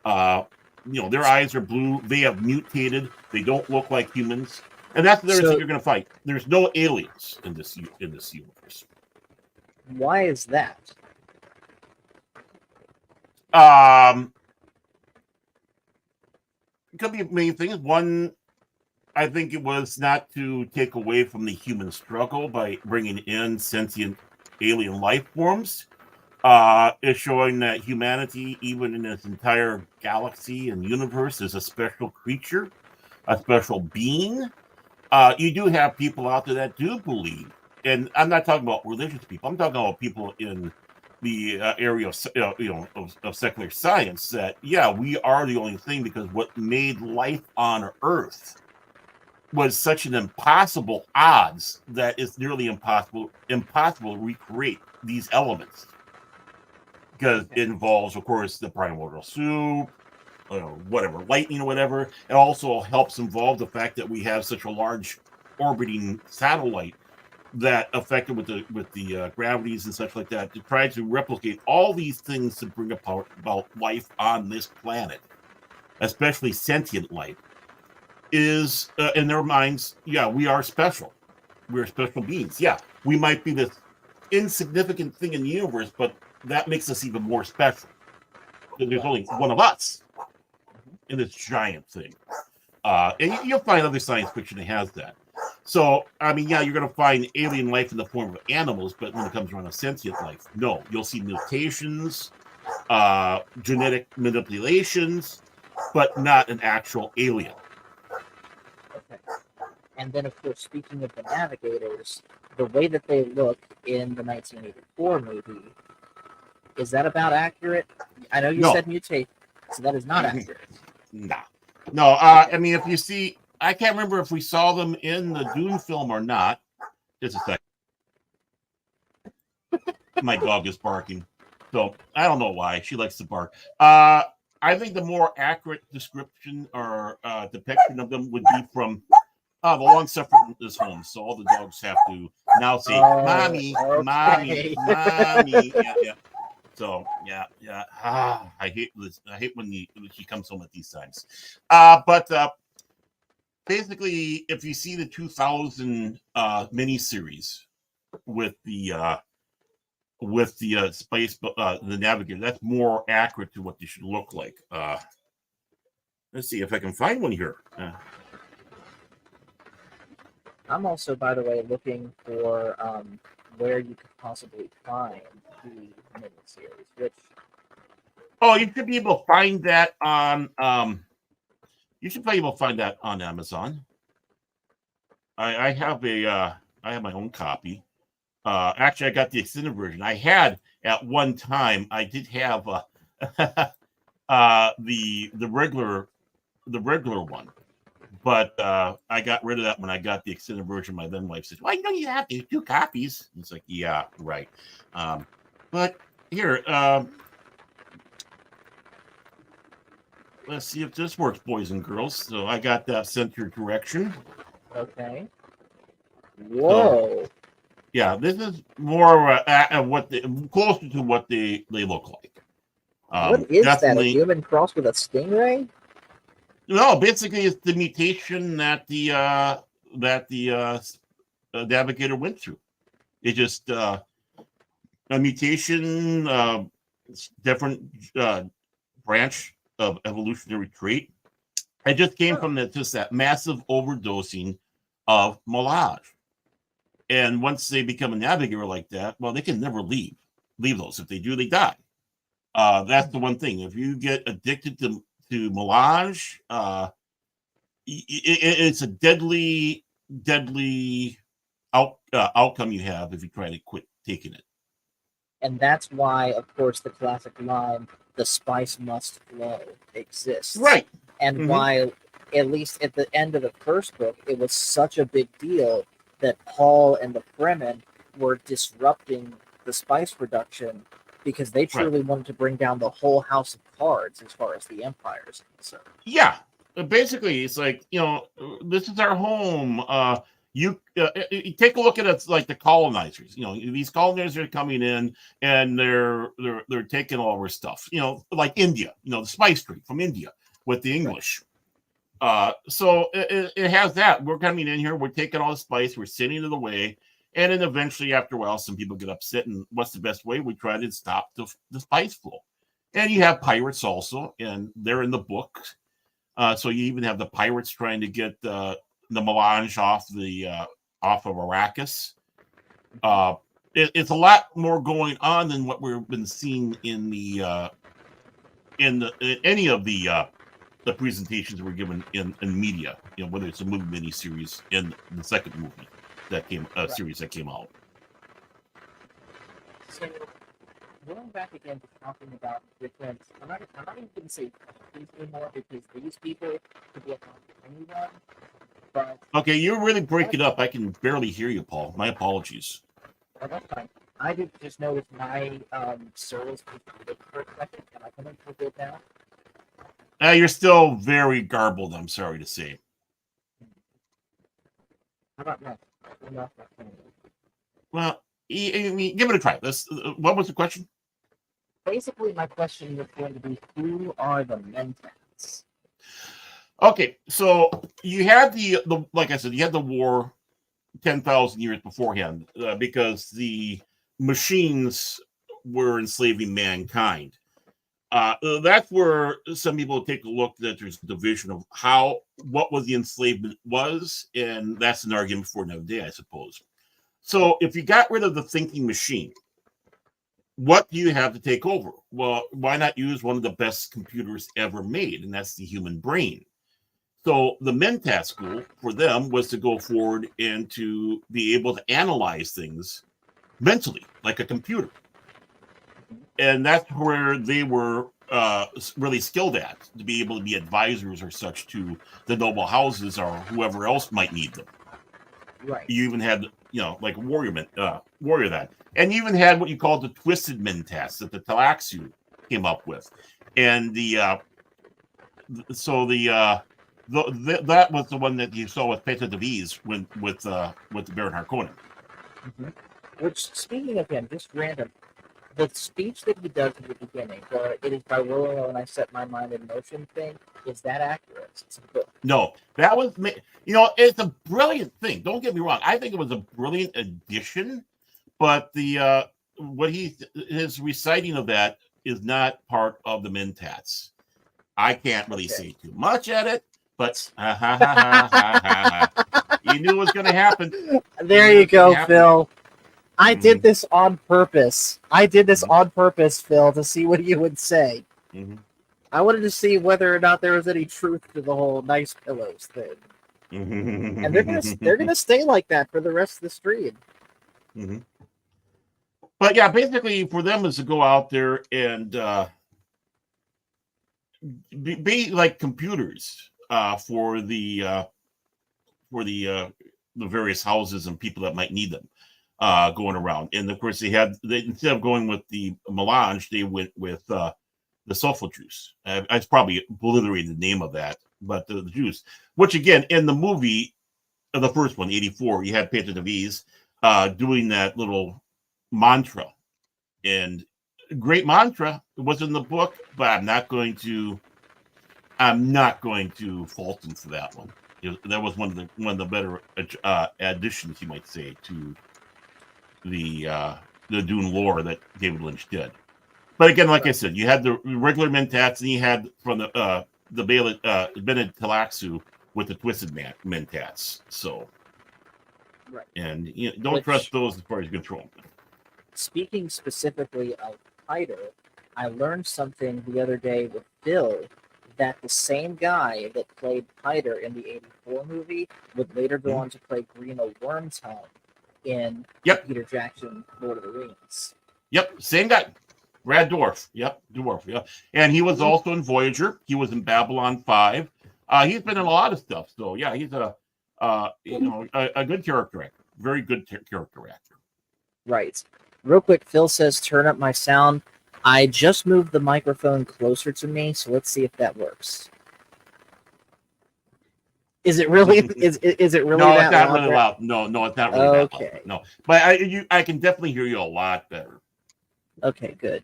Uh, their eyes are blue. They have mutated. They don't look like humans, and that's the other thing So you're going to fight. There's no aliens in this universe. why is that? Um, it could be many things. One, I think it was not to take away from the human struggle by bringing in sentient alien life forms. Is showing that humanity, even in its entire galaxy and universe, is a special creature, a special being. You do have people out there that do believe, and I'm not talking about religious people. I'm talking about people in the area of of secular science, that yeah, we are the only thing, because what made life on Earth was such an impossible odds that it's nearly impossible to recreate these elements, because Okay. it involves, of course, the primordial soup, whatever, lightning or whatever. It also helps involve the fact that we have such a large orbiting satellite that affected with the gravities and such like that, to try to replicate all these things to bring about life on this planet, especially sentient life, is in their minds, yeah, we are special. We're special beings. Yeah, we might be this insignificant thing in the universe, but that makes us even more special. There's Right. only one of us Mhm. in this giant thing. And you'll find other science fiction that has that. So, I mean, yeah, you're going to find alien life in the form of animals, but when it comes around to sentient life, no, you'll see mutations, genetic manipulations, but not an actual alien. Okay. And then, of course, speaking of the navigators, the way that they look in the 1984 movie, is that about accurate? I know you No, said mutate, so that is not accurate. nah. No, I mean, if you see, I can't remember if we saw them in the Dune film or not. Just a second. My dog is barking. So I don't know why. She likes to bark. I think the more accurate description or depiction of them would be from the long suffering is home. So all the dogs have to now say, "Mommy, mommy, Okay. mommy." Yeah, yeah. So yeah. I hate this. I hate when she comes home at these times. But basically, if you see the 2000 miniseries with the space the navigator, that's more accurate to what they should look like. Let's see if I can find one here. I'm also, by the way, looking for where you could possibly find the miniseries, which Oh, you should be able to find that on you should be able to find that on Amazon. I have I have my own copy. Actually, I got the extended version. I had at one time. I did have the regular one, but I got rid of that when I got the extended version. My then wife said, "Well, you know, you have to two copies." It's like, yeah, right. But here, let's see if this works, boys and girls. So I got that sent your direction. okay. Whoa. So, yeah, this is more what closer to what they look like. What is that? A Definitely. human crossed with a stingray? No, basically, it's the mutation that the navigator went through. It just a mutation, different branch of evolutionary trait. It just came from just that massive overdosing of melange. And once they become a navigator like that, well, they can never leave those. If they do, they die. That's the one thing. If you get addicted to melange, it's a deadly outcome you have if you try to quit taking it. And that's why, of course, the classic line, the spice must flow, exists. Right. And why, at least at the end of the first book, it was such a big deal that Paul and the Fremen were disrupting the spice production because they truly wanted to bring down the whole house of cards as far as the empire is concerned. Yeah. Basically, it's like, you know, this is our home. You take a look at it like the colonizers. You know, these colonizers are coming in and they're taking all our stuff. You know, like India. You know, the spice trade from India with the English. So it has that. We're coming in here. We're taking all the spice. We're sending it away. And then eventually, after a while, some people get upset. And what's the best way? We try to stop the spice flow. And you have pirates also, and they're in the book. So you even have the pirates trying to get the melange off of Arrakis. It's a lot more going on than what we've been seeing in any of the presentations were given in media. You know, whether it's a movie miniseries in the second movie series that came out. So, going back again to talking about different, I'm not even going to say countries anymore because these people could be account for anyone. But okay, you're really breaking up. I can barely hear you, Paul. My apologies. oh, that's fine. I did just notice my service was muted for a second. Am I coming through good now? You're still very garbled. I'm sorry to say. How about now? Well, give it a try. What was the question? Basically, my question was going to be, who are the Mentats? Okay, so you had the like I said, you had the war 10,000 years beforehand because the machines were enslaving mankind. That's where some people take a look that there's a division of what was the enslavement was, and that's an argument for another day, I suppose. So if you got rid of the thinking machine, what do you have to take over? Well, why not use one of the best computers ever made, and that's the human brain. So the Mentat school for them was to go forward and to be able to analyze things mentally, like a computer. And that's where they were really skilled at, to be able to be advisors or such to the noble houses or whoever else might need them. Right. You even had, like warrior that, and you even had what you called the twisted men test that the Talaxu came up with, and that was the one that you saw with Peter de Vries with the Baron Harkonnen. Mm-hmm. Which, speaking of him, just random, the speech that he does at the beginning, "It is by will and I set my mind in motion" thing, is that accurate? It's a book. No, that was, it's a brilliant thing. Don't get me wrong. I think it was a brilliant addition, but his reciting of that is not part of the Mentats. I can't really say too much at it, but you knew it was going to happen. There you go, Phil. I did this on purpose. On purpose, Phil, to see what you would say. Mm-hmm. I wanted to see whether or not there was any truth to the whole nice pillows thing. Mm-hmm. And they're gonna stay like that for the rest of the stream. Mm-hmm. But yeah, basically for them is to go out there and be like computers for the various houses and people that might need them going around. And of course, instead of going with the melange, they went with the sulfur juice. I probably obliterated the name of that, but the juice, which again in the movie, the first one, 1984, you had Peter de Vries doing that little mantra, and great mantra. It was in the book, but I'm not going to fault him for that one. That was one of the better additions, you might say, to the Dune lore that David Lynch did. But again, like I said, you had the regular Mentats, and you had from the Bennett Talaxu with the twisted Mentats. So, and don't trust those as far as control. Speaking specifically of Hyder, I learned something the other day with Bill, that the same guy that played Hyder in the 1984 movie would later go on to play Greeno Wormtongue in Peter Jackson, Lord of the Rings. Yep, same guy. Brad Dourif. Yep, Dwarf. Yep. And he was also in Voyager. He was in Babylon 5. He's been in a lot of stuff. So yeah, he's a good character actor. Very good character actor. Right. Real quick, Phil says, "Turn up my sound." I just moved the microphone closer to me, so let's see if that works. Is it really? is it really? No, that it's not loud, really loud. No, it's not really that loud. No, but I can definitely hear you a lot better. Okay, good.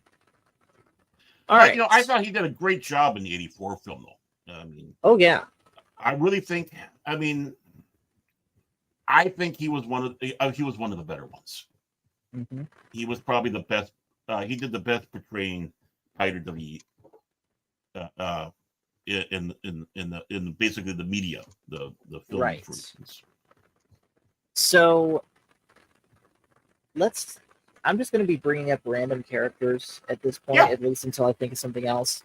All right. I thought he did a great job in the 1984 film, though. I mean, oh yeah. I really think. I mean, I think he was one of the better ones. Mm-hmm. He was probably the best. He did the best portraying Hyder de Vries in basically the media, the film, right. for instance. So I'm just going to be bringing up random characters at this point, at least until I think of something else.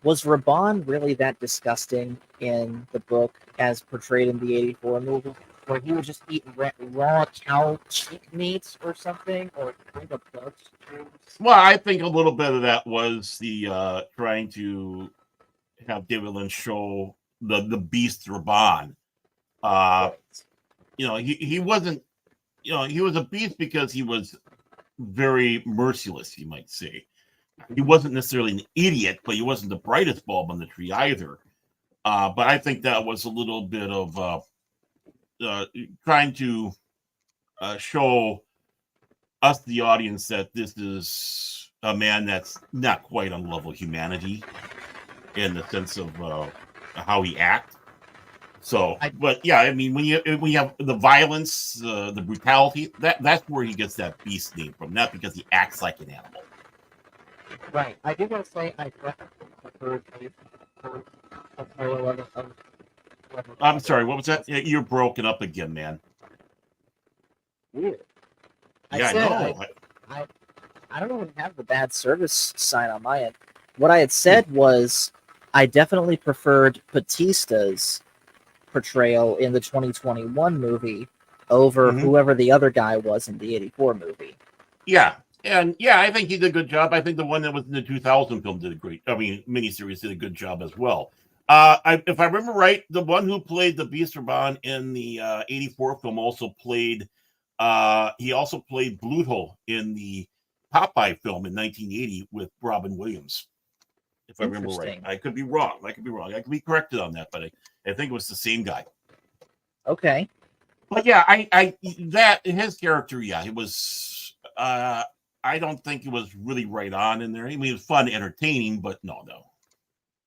Was Raban really that disgusting in the book as portrayed in the 1984 movie? Where he would just eat raw cow cheek meat or something, or kind of bugs? Well, I think a little bit of that was the trying to have David Lynch show the beast Raban. He wasn't. He was a beast because he was very merciless, you might say. He wasn't necessarily an idiot, but he wasn't the brightest bulb on the tree either. But I think that was a little bit of trying to show us, the audience, that this is a man that's not quite on the level of humanity in the sense of how he acts. So, but yeah, I mean, when you have the violence, the brutality, that's where he gets that beast name from, not because he acts like an animal. Right. I did want to say I preferred I'm sorry, what was that? You're broken up again, man. Weird. Yeah, I know. I don't even have the bad service sign on my end. What I had said was I definitely preferred Batista's portrayal in the 2021 movie over whoever the other guy was in the 1984 movie. Yeah. And yeah, I think he did a good job. I think the one that was in the 2000 film did a great. I mean, miniseries did a good job as well. If I remember right, the one who played the Beast Urban in the '84 film also played. He also played Bluto in the Popeye film in 1980 with Robin Williams. If I remember right, I could be wrong. I could be wrong. I could be corrected on that, but I think it was the same guy. Okay. But yeah, I that his character, yeah, it was. I don't think it was really right on in there. I mean, it was fun, entertaining, but no.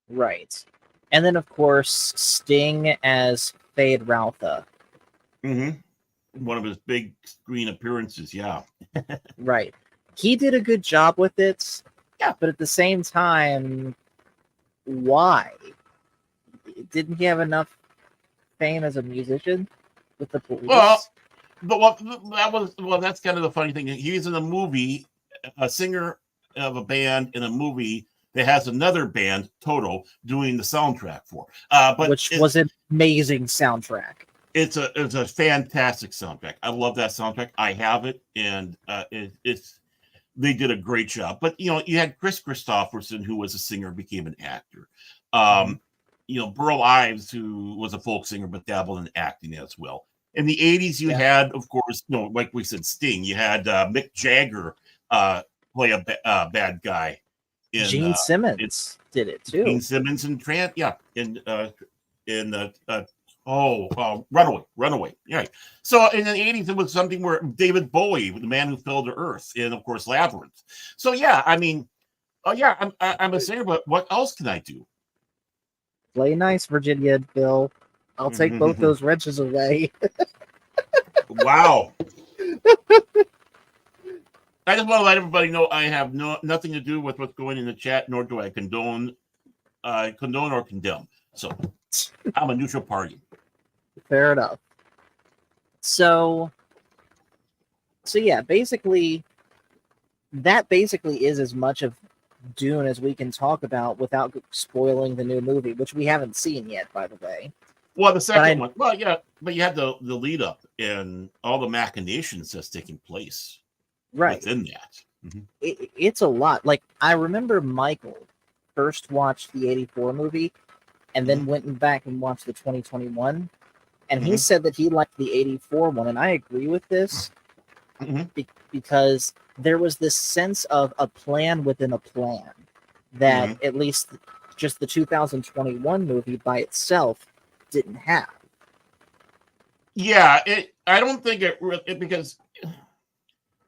Right. And then, of course, Sting as Fade Routha. One of his big screen appearances, yeah. Right. He did a good job with it. Yeah. But at the same time, why? Didn't he have enough fame as a musician with the police? That's kind of the funny thing. He's in a movie, a singer of a band in a movie that has another band, Toto, doing the soundtrack for. Which was an amazing soundtrack. It's a fantastic soundtrack. I love that soundtrack. I have it, and they did a great job. But you had Chris Christopherson, who was a singer, became an actor. Burl Ives, who was a folk singer but dabbled in acting as well. In the 80s, you had, of course, like we said, Sting. You had Mick Jagger play a bad guy. Gene Simmons did it too. Gene Simmons and Trant, yeah, Runaway, yeah. So in the 80s, it was something where David Bowie, the man who fell to earth, and of course Labyrinth. So yeah, I mean, I'm a singer, but what else can I do? Play nice, Virginia Bill. I'll take both those wrenches away. Wow. I just want to let everybody know I have nothing to do with what's going in the chat, nor do I condone or condemn. So I'm a neutral party. Fair enough. So yeah, basically, that is as much of Dune as we can talk about without spoiling the new movie, which we haven't seen yet, by the way. Well, the second one. Well, yeah, but you had the lead up and all the machinations that's taking place. Right. Within that. It's a lot. Like, I remember Michael first watched the 84 movie and then went back and watched the 2021. And he said that he liked the 84 one. And I agree with this because there was this sense of a plan within a plan that at least just the 2021 movie by itself didn't have. Yeah, I don't think it because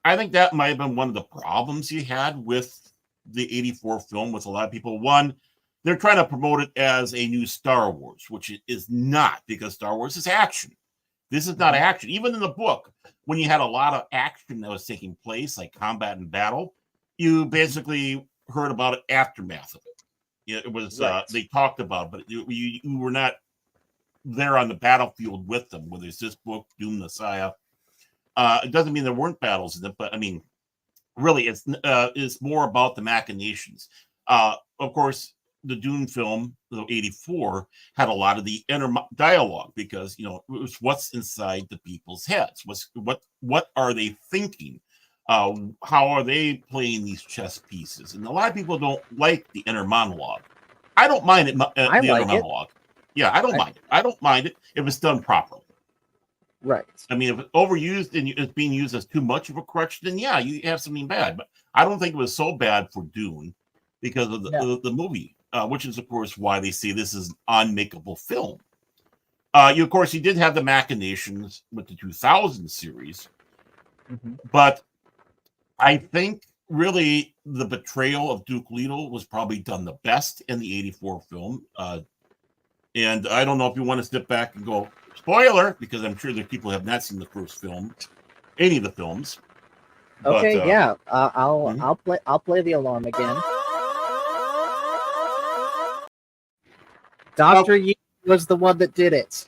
I think that might have been one of the problems he had with the 84 film with a lot of people. One, they're trying to promote it as a new Star Wars, which it is not, because Star Wars is action. This is not action. Even in the book, when you had a lot of action that was taking place, like combat and battle, you basically heard about it aftermath of it. It was they talked about it, but you were not there on the battlefield with them, whether it's this book, Dune Messiah. It doesn't mean there weren't battles in it, but I mean, really, it's more about the machinations. Of course, the Dune film, the 84, had a lot of the inner dialogue because it was what's inside the people's heads. What are they thinking? How are they playing these chess pieces? And a lot of people don't like the inner monologue. I don't mind it. I the like inner monologue. Yeah, I don't mind it. I don't mind it if it's done properly. Right. I mean, if it's overused and it's being used as too much of a crutch, then yeah, you have something bad. But I don't think it was so bad for Dune because of the movie, which is, of course, why they say this is an unmakeable film. Of course, you did have the machinations with the 2000 series, but I think really the betrayal of Duke Leto was probably done the best in the 84 film. And I don't know if you want to step back and go, spoiler, because I'm sure that people have not seen the first film, any of the films. Okay, but, yeah, I'll play the alarm again. Dr. Yui was the one that did it.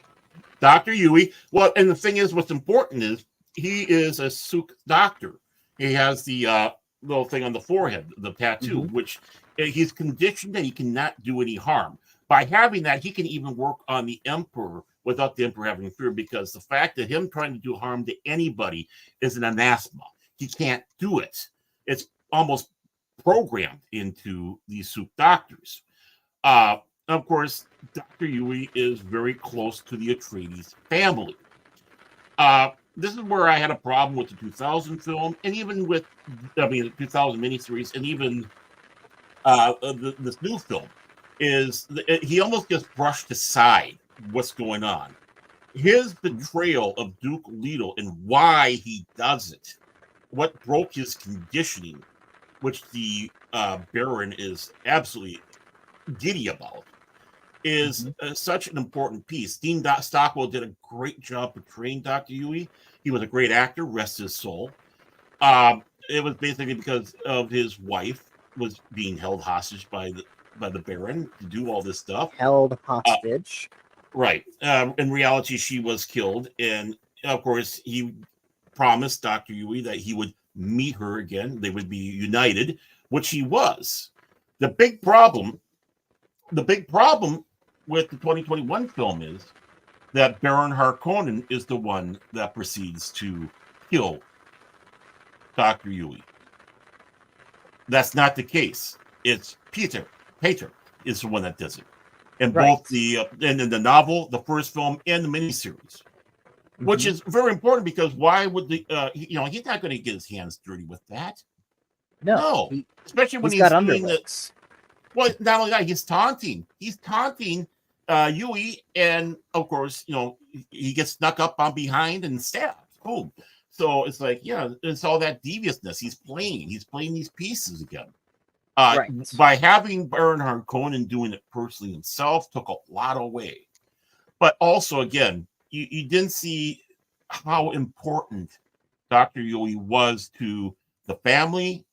Dr. Yui. Well, and the thing is, what's important is he is a Suk doctor. He has the little thing on the forehead, the tattoo, which he's conditioned that he cannot do any harm. By having that, he can even work on the Emperor without the Emperor having fear, because the fact that him trying to do harm to anybody is an anathema. He can't do it. It's almost programmed into these soup doctors. Uh, of course, Dr. Yui is very close to the Atreides family. This is where I had a problem with the 2000 film, and even with, the 2000 miniseries, and even this new film, is he almost just brushed aside what's going on. His betrayal of Duke Leto and why he does it, what broke his conditioning, which the Baron is absolutely giddy about, is such an important piece. Dean Stockwell did a great job portraying Dr. Yui. He was a great actor, rest his soul. It was basically because of his wife was being held hostage by the Baron to do all this stuff. Held hostage. Right. In reality, she was killed, and of course, he promised Dr. Yui that he would meet her again. They would be united, which he was. The big problem with the 2021 film is that Baron Harkonnen is the one that proceeds to kill Dr. Yui. That's not the case. It's Peter is the one that does it. In both the in the novel, the first film, and the miniseries, which is very important because why would the he's not going to get his hands dirty with that. No. Especially when he's doing this. Well, not only that, he's taunting. He's taunting Yui, and of course, he gets snuck up on behind and stabbed. Boom. So it's like, it's all that deviousness. He's playing these pieces again. By having Baron Harkonnen doing it personally himself took a lot away. But also, again, you didn't see how important Dr. Yui was to the family,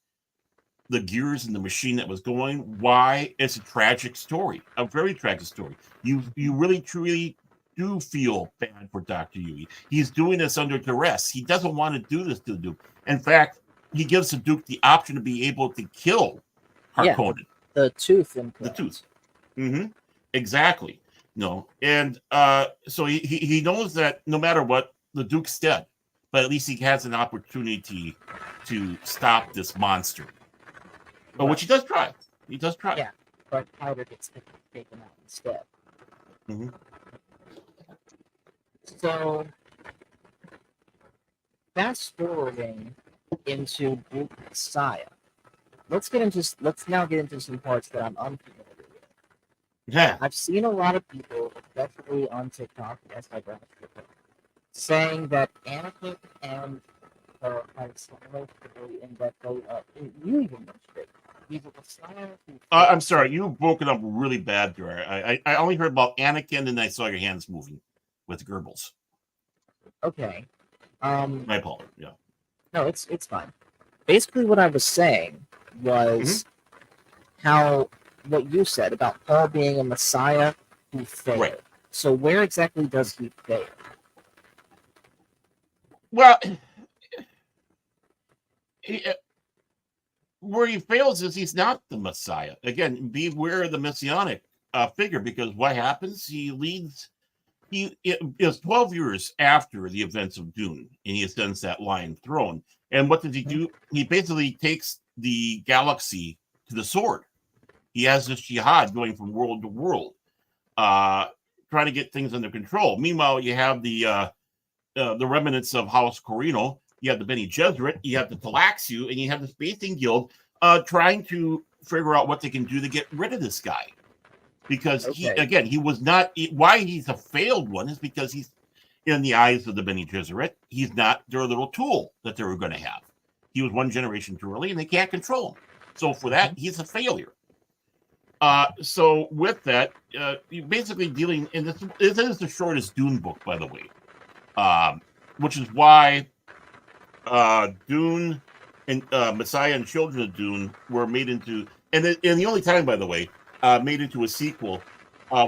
the gears in the machine that was going. Why? It's a tragic story, a very tragic story. You really, truly do feel bad for Dr. Yui. He's doing this under duress. He doesn't want to do this to the Duke. In fact, he gives the Duke the option to be able to kill Harkonnen. The tooth implant. The tooth. Exactly. No. And so he knows that no matter what, the Duke's dead. But at least he has an opportunity to stop this monster. Which he does try. He does try. Yeah, but Powder gets taken out instead. So, fast forwarding into Duke Messiah. Let's now get into some parts that I'm unfamiliar with. Yeah. I've seen a lot of people, especially on TikTok, saying that Anakin and you even mentioned it. He's a Messiah. I'm sorry, you've broken up really bad there. I only heard about Anakin, and I saw your hands moving with Goebbels. Okay. My apologies. Yeah. No, it's fine. Basically, what I was saying was how what you said about Paul being a Messiah who failed. Right. So where exactly does he fail? Well, where he fails is he's not the Messiah. Again, beware of the messianic figure, because what happens? It is 12 years after the events of Dune, and he ascends that Lion Throne. And what does he do? He basically takes the galaxy to the sword. He has this jihad going from world to world, trying to get things under control. Meanwhile, you have the remnants of House Corino. You have the Bene Gesserit, you have the Talaxu, and you have the Spacing Guild trying to figure out what they can do to get rid of this guy. Because he was not. Why he's a failed one is because he's, in the eyes of the Bene Gesserit, he's not their little tool that they were going to have. He was one generation too early, and they can't control him. So for that, he's a failure. So with that, you're basically dealing, and this is the shortest Dune book, by the way, which is why Dune and Messiah and Children of Dune were made into, and the only time, by the way, made into a sequel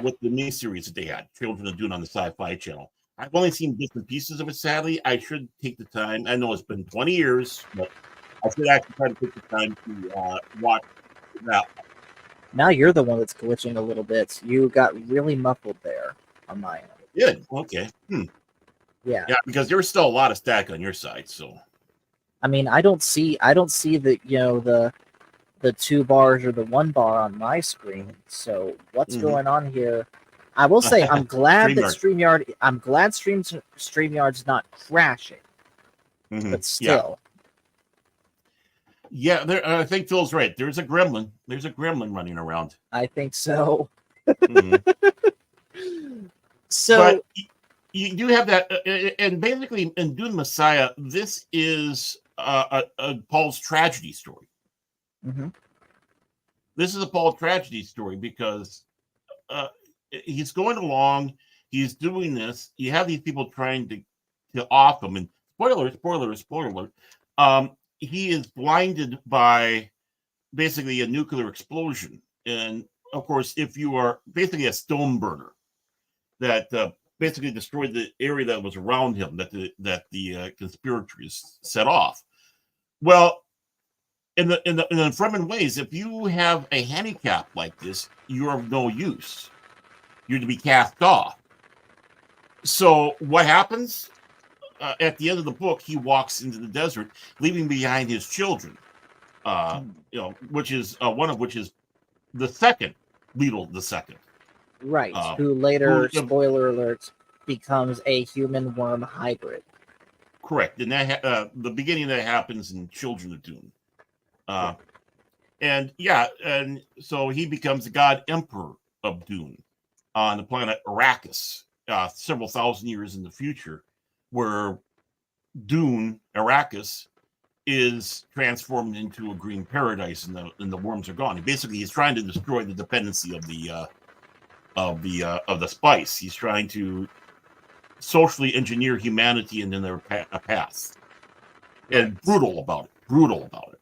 with the miniseries that they had, Children of Dune, on the Sci-Fi Channel. I've only seen bits and pieces of it, sadly. I should take the time. I know it's been 20 years, but I should actually try to take the time to watch that. Now you're the one that's glitching a little bit. You got really muffled there on my end. Good. Okay. Yeah. Yeah, because there was still a lot of stack on your side, so. I mean, I don't see the the 2 bars or the 1 bar on my screen. So what's Mhm. going on here? I will say I'm glad that StreamYard. StreamYard's not crashing, Mhm. but Yeah. still. Yeah, I think Phil's right. There's a gremlin. There's a gremlin running around. I think so. Mhm. So But you do have that, and basically in Dune Messiah, this is Paul's tragedy story. mhm, This is a Paul tragedy story because uh, he's going along, he's doing this. You have these people trying to off him, and spoiler. He is blinded by basically a nuclear explosion, and of course, if you are basically a stone burner that basically destroyed the area that was around him that the conspirators set off. Well, in the Fremen ways, if you have a handicap like this, you're of no use. You're to be cast off. So what happens? At the end of the book, he walks into the desert, leaving behind his children. Which is one of which is the second Beetle the second. right, Uh, who later, who spoiler alert, becomes a human worm hybrid. correct, and the beginning of that happens in Children of Dune. Uh, and yeah, and so he becomes the god emperor of Dune on the planet Arrakis, several thousand years in the future, where Dune, Arrakis, is transformed into a green paradise, and the worms are gone. And basically, he's trying to destroy the dependency of the spice. He's trying to socially engineer humanity into their path, and brutal about it. Brutal about it.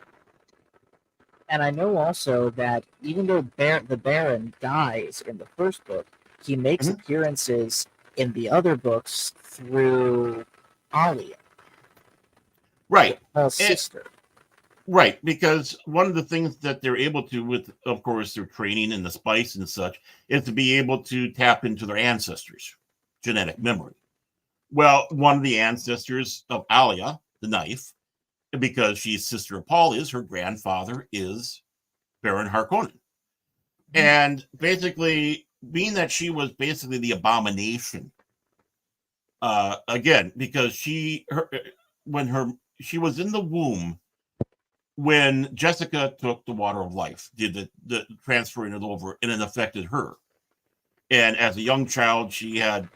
And I know also that even though the Baron dies in the first book, he makes Mhm. appearances in the other books through Alia, Right. Paul's And, sister. right, because one of the things that they're able to, with of course their training and the spice and such, is to be able to tap into their ancestors' genetic memory. Well, one of the ancestors of Alia, the knife, because she's sister of Paul, is her grandfather is Baron Harkonnen. And basically, being that she was basically the abomination, again, because when she was in the womb when Jessica took the water of life, did the transferring it over, and it affected her. And as a young child, she had,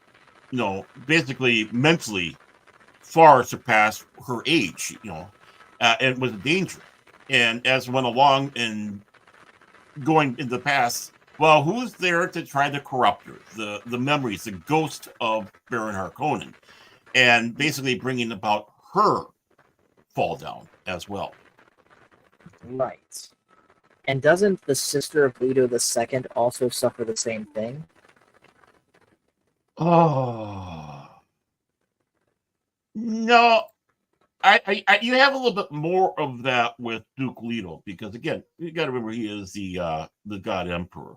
basically mentally far surpassed her age, and was a danger. And as went along and going in the past, well, who's there to try to corrupt her? The memories, the ghost of Baron Harkonnen, and basically bringing about her fall down as well. Right. And doesn't the sister of Leto II also suffer the same thing? Oh no, you have a little bit more of that with Duke Leto because again, you got to remember he is the God Emperor.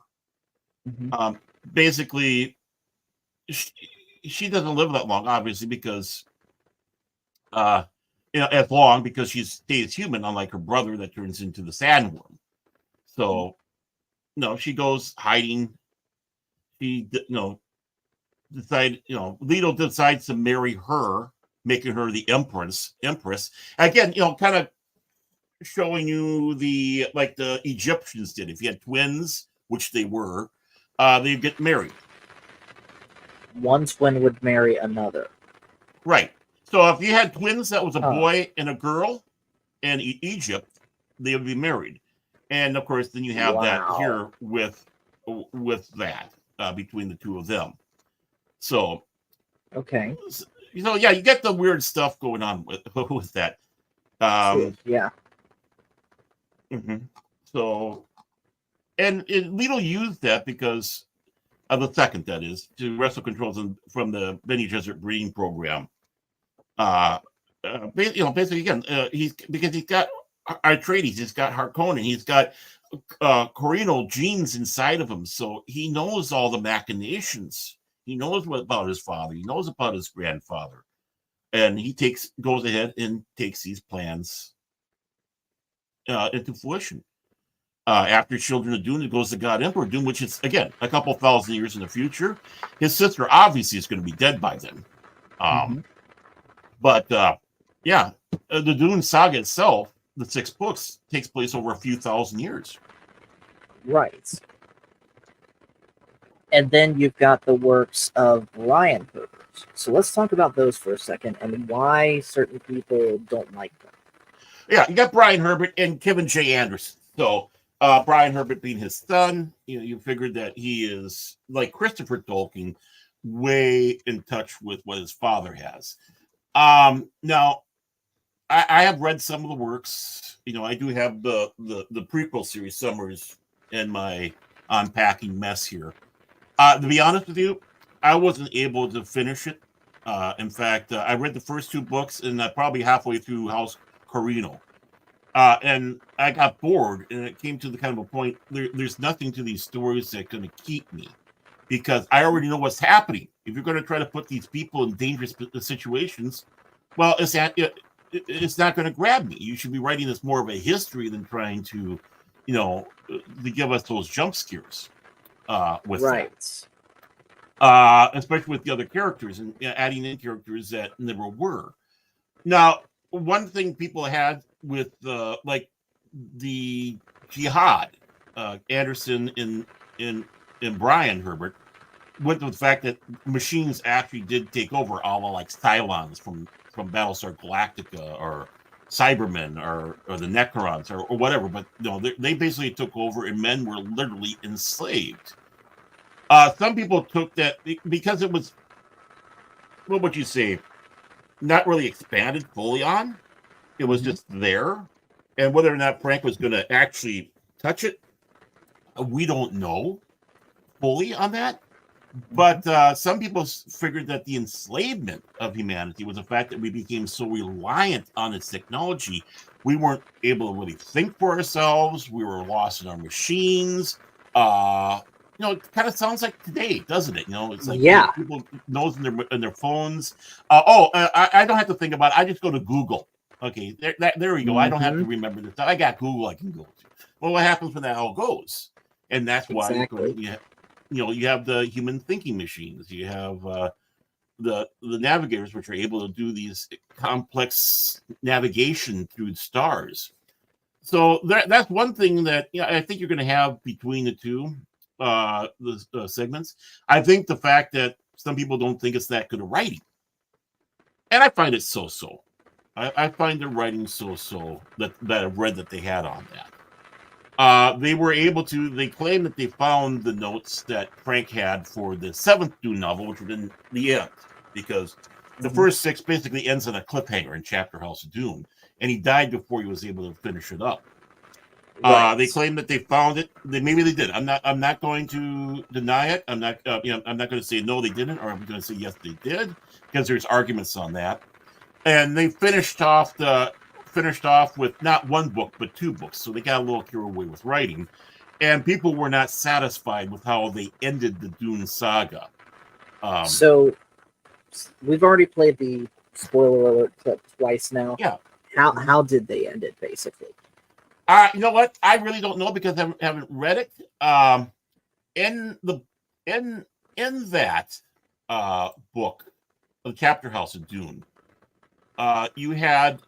Mm-hmm. Basically, she doesn't live that long, obviously, because uh, as long because she stays human, unlike her brother that turns into the sandworm. So, no, she goes hiding. She, Leto decides to marry her, making her the empress. Again, kind of showing you like the Egyptians did. If you had twins, which they were, they get married. One twin would marry another. Right. So if you had twins that was a boy and a girl in Egypt, they would be married. And of course, then you have that Wow. here with that between the two of them. So, Okay. yeah, you get the weird stuff going on with that. True. Yeah. Mm-hmm. So, and Leto used that because of the second, that is, to wrestle controls from the Bene Gesserit breeding program. Basically, again, because he's got Atreides, he's got Harkonnen, he's got Corino genes inside of him, so he knows all the machinations. He knows about his father. He knows about his grandfather. and he goes ahead and takes these plans into fruition. After Children of Dune, it goes to God Emperor Dune, which is, again, a couple thousand years in the future. His sister obviously is going to be dead by then. But yeah, the Dune saga itself, the 6 books, takes place over a few thousand years. Right. And then you've got the works of Brian Herbert. So let's talk about those for a second and why certain people don't like them. Yeah, you got Brian Herbert and Kevin J. Anderson. So Brian Herbert being his son, you figured that he is, like Christopher Tolkien, way in touch with what his father has. Now, I have read some of the works. I do have the prequel series summaries in my unpacking mess here. To be honest with you, I wasn't able to finish it. In fact, I read the first 2 books and probably halfway through House Corino. And I got bored, and it came to the kind of a point, there's nothing to these stories that's going to keep me, because I already know what's happening. If you're going to try to put these people in dangerous situations, well, it's not going to grab me. You should be writing this more of a history than trying to, to give us those jump scares with right. that. Especially with the other characters and adding in characters that never were. Now, one thing people had with like the Jihad, Anderson in Brian Herbert, went with the fact that machines actually did take over, all the like Cylons from Battlestar Galactica or Cybermen or the Necrons or whatever, but they basically took over and men were literally enslaved. Some people took that because it was, what would you say, not really expanded fully on. It was just there. And whether or not Frank was going to actually touch it, we don't know fully on that. But some people figured that the enslavement of humanity was the fact that we became so reliant on its technology, we weren't able to really think for ourselves. We were lost in our machines. It kind of sounds like today, doesn't it? It's like people knows in their phones. I don't have to think about it. I just go to Google. Okay, there we go. I don't have to remember this. I got Google I can go to. Well, what happens when that all goes? And that's why you have the human thinking machines. You have the navigators, which are able to do these complex navigation through stars. So that's one thing that I think you're going to have between the two segments. I think the fact that some people don't think it's that good a writing, and I find it so-so. I find the writing so-so that I've read that they had on that. They were able to, they claim that they found the notes that Frank had for the 7th Dune novel, which was in the end, because the first 6 basically ends on a cliffhanger in Chapter House of Dune, and he died before he was able to finish it up. Right. They claim that they found it. Maybe they did. I'm not going to deny it. I'm not going to say no, they didn't, or I'm going to say yes, they did, because there's arguments on that. And they finished off with not 1 book but 2 books, so they got a little carried away with writing, and people were not satisfied with how they ended the Dune saga. So we've already played the spoiler alert clip twice now. Yeah. How did they end it, basically? You know what? I really don't know because I haven't read it. In that book, The Chapter House of Dune, you had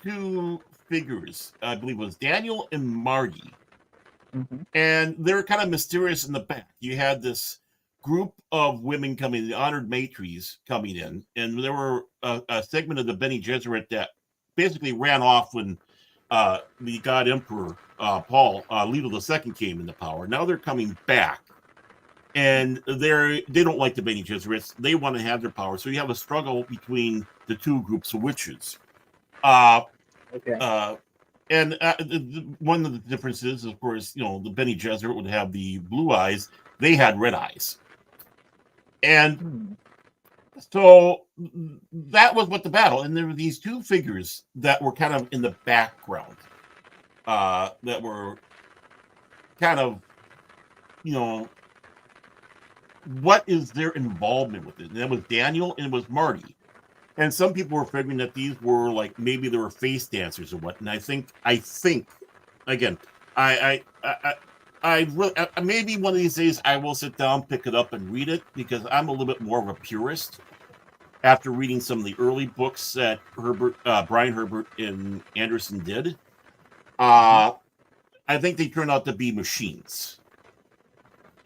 2 figures. I believe it was Daniel and Marty, and they were kind of mysterious in the back. You had this group of women coming, the honored maitres coming in, and there were a segment of the Bene Gesserit that basically ran off when the God Emperor Paul Leto II came into power. Now they're coming back, and they don't like the Bene Gesserits. They want to have their power, so you have a struggle between the 2 groups of witches. And one of the differences, of course, the Bene Gesserit would have the blue eyes. They had red eyes. And so that was what the battle. And there were these 2 figures that were kind of in the background, that were kind of, what is their involvement with it? And that was Daniel and it was Marty. and some people were figuring that these were like maybe they were face dancers or what. And I think again, I really maybe one of these days I will sit down, pick it up, and read it because I'm a little bit more of a purist. After reading some of the early books that Brian Herbert and Anderson did, I think they turned out to be machines.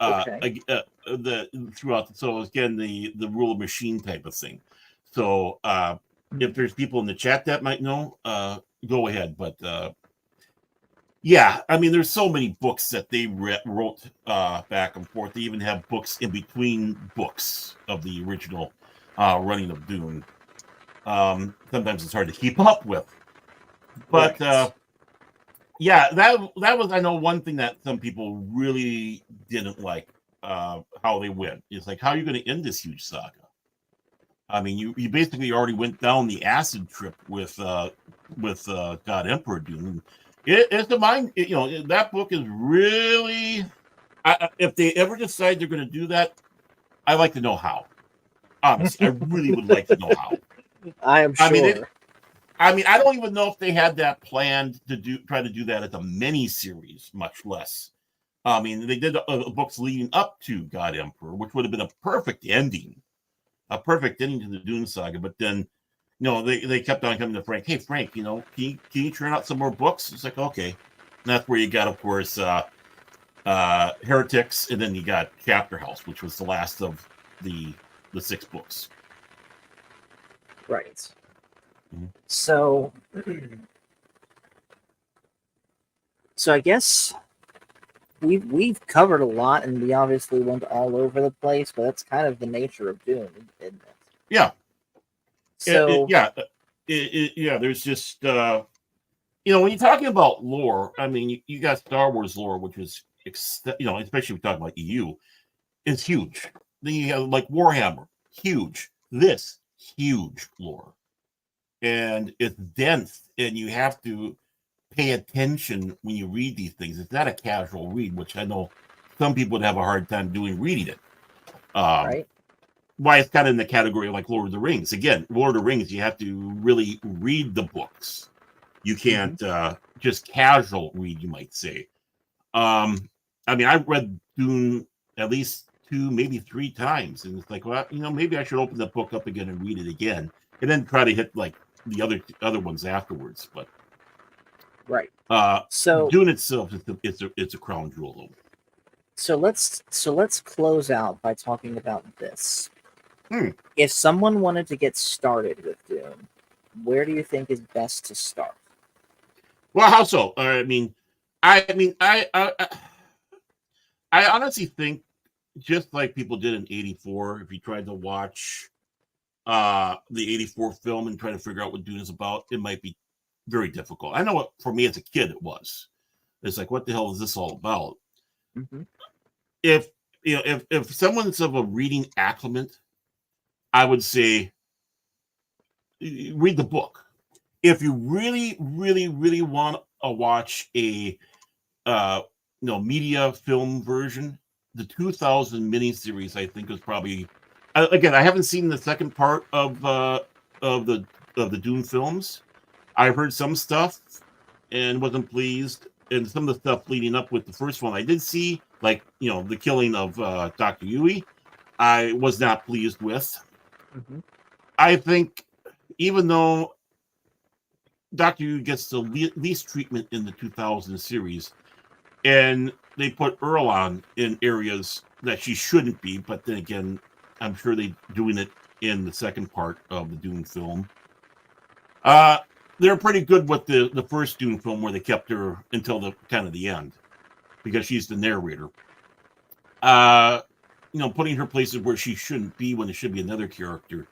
Okay. Throughout. So again, the rule of machine type of thing. So if there's people in the chat that might know, go ahead. But yeah, I mean, there's so many books that they wrote back and forth. They even have books in between books of the original running of Dune. Sometimes it's hard to keep up with, but Right. yeah, that was, I know, one thing that some people really didn't like how they went. It's like, how are you going to end this huge saga? I mean, you basically already went down the acid trip with God Emperor Dune. It's a mind, that book is really. If they ever decide they're going to do that, I'd like to know how. Honestly, I really would like to know how. I am I mean, sure. I don't even know if they had that planned to try to do that as a mini series, much less. I mean, they did books leading up to God Emperor, which would have been a perfect ending to the Dune saga. But then, they kept on coming to Frank. Hey, Frank, can you turn out some more books? It's like, okay. And that's where you got, of course, Heretics, and then you got Chapter House, which was the last of the 6 books. Right. Mhm. So, I guess we've covered a lot, and we obviously went all over the place, but that's kind of the nature of Dune, isn't it? Yeah. So, Yeah. There's just when you're talking about lore, I mean, you got Star Wars lore, which is especially if we talk about EU, is huge. Then you have like Warhammer, huge. This huge lore, and it's dense, and you have to pay attention when you read these things. It's not a casual read, which I know some people would have a hard time reading it. right. Why it's kind of in the category of like Lord of the Rings. Again, Lord of the Rings, you have to really read the books. You can't just casual read, you might say. I mean, I've read Dune at least 2, maybe 3 times, and it's like, well, maybe I should open the book up again and read it again, and then try to hit like the other ones afterwards. But Right. So, Dune itself it's a crown jewel. let's close out by talking about this. Hmm. If someone wanted to get started with Dune, where do you think is best to start? Well, how so? I honestly think, just like people did in '84, if you tried to watch the '84 film and try to figure out what Dune is about, it might be very difficult. I know what, for me as a kid, it was. It's like, what the hell is this all about? Mm-hmm. If if someone's of a reading acclimate, I would say read the book. If you really, really, really want to watch a media film version, the 2000 miniseries I think was probably, again, I haven't seen the second part of the Dune films. I've heard some stuff and wasn't pleased, and some of the stuff leading up with the first one I did see, like the killing of Dr. Yui, I was not pleased with. Mm-hmm. I think even though Dr. Yui gets the least treatment in the 2000 series, and they put Erlon in areas that she shouldn't be, but then again, I'm sure they're doing it in the second part of the Dune film. They're pretty good with the first Dune film, where they kept her until the kind of the end, because she's the narrator. Putting her places where she shouldn't be when it should be another character.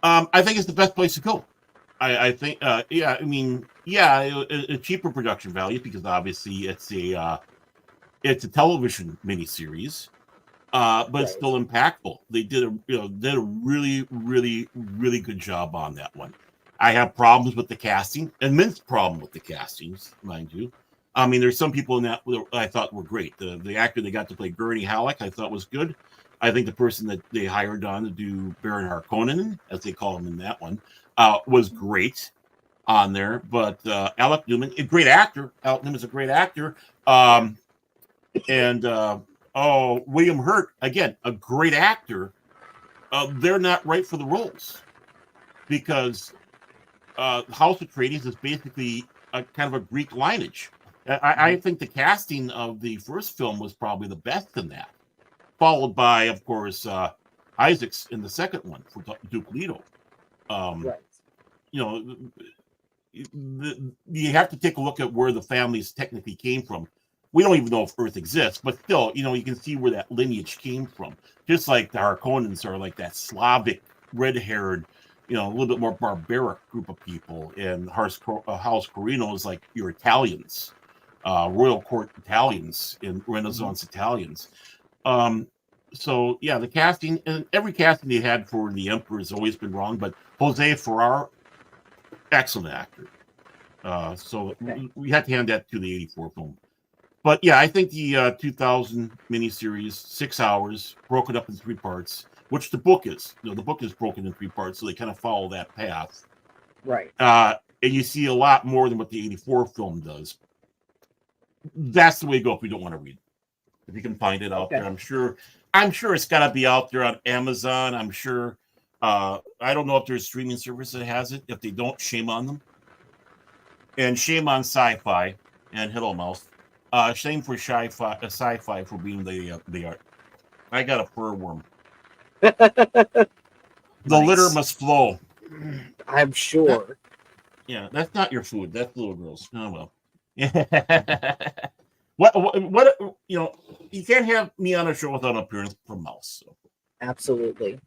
I think it's the best place to go. I think, yeah, I mean, yeah, a cheaper production value, because obviously it's a television miniseries, but it's Right. still impactful. They did a really, really, really good job on that one. I have problems with the casting, immense problem with the castings, mind you. I mean, there's some people in that I thought were great. The actor that got to play Gurney Halleck, I thought was good. I think the person that they hired on to do Baron Harkonnen, as they call him in that one, was great on there. But Alec Newman, a great actor. Alec Newman's a great actor. And William Hurt, again, a great actor. They're not right for the roles because House Atreides is basically a kind of a Greek lineage. I think the casting of the first film was probably the best in that, followed by, of course, Isaacs in the second one for Duke Leto. Right. You know, you have to take a look at where the families technically came from. We don't even know if Earth exists, but still, you know, you can see where that lineage came from. Just like the Harkonnens are like that Slavic, red-haired, you know, a little bit more barbaric group of people. And House Corino is like your Italians, royal court Italians and Renaissance Italians. So yeah, the casting, and every casting they had for the Emperor has always been wrong, but Jose Ferrer, excellent actor. So we had to hand that to the 84 film. But yeah, I think the 2000 miniseries, 6 hours, broken up in 3 parts, which the book is. You know, the book is broken in 3 parts, so they kind of follow that path. Right. And you see a lot more than what the 84 film does. That's the way to go if you don't want to read it. If you can find it out there, I'm sure it's got to be out there on Amazon. I'm sure. I don't know if there's a streaming service that has it. If they don't, shame on them. And shame on Sci-Fi and Hello Mouse. Shame for Sci-Fi for being the art. I got a fur worm. The litter must flow. I'm sure. Yeah, that's not your food. That's little girls. Oh well. What you know, you can't have me on a show without an appearance from Mouse. So. Absolutely.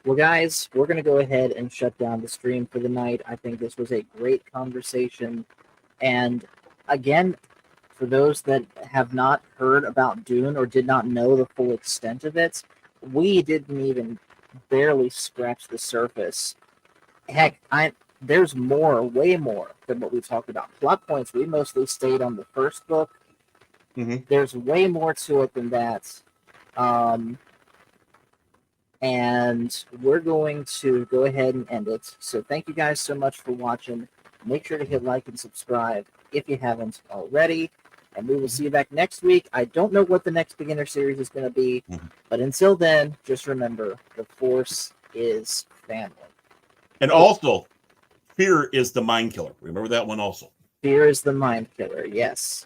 Well, guys, we're going to go ahead and shut down the stream for the night. I think this was a great conversation. And again, for those that have not heard about Dune or did not know the full extent of it, we didn't even barely scratch the surface. Heck, there's more, way more than what we talked about. Plot points, we mostly stayed on the first book. Mm-hmm. There's way more to it than that. And we're going to go ahead and end it. So thank you guys so much for watching. Make sure to hit like and subscribe if you haven't already. And we will see you back next week. I don't know what the next beginner series is going to be. But until then, just remember, the Force is family. And also, fear is the mind killer. Remember that one also. Fear is the mind killer, yes.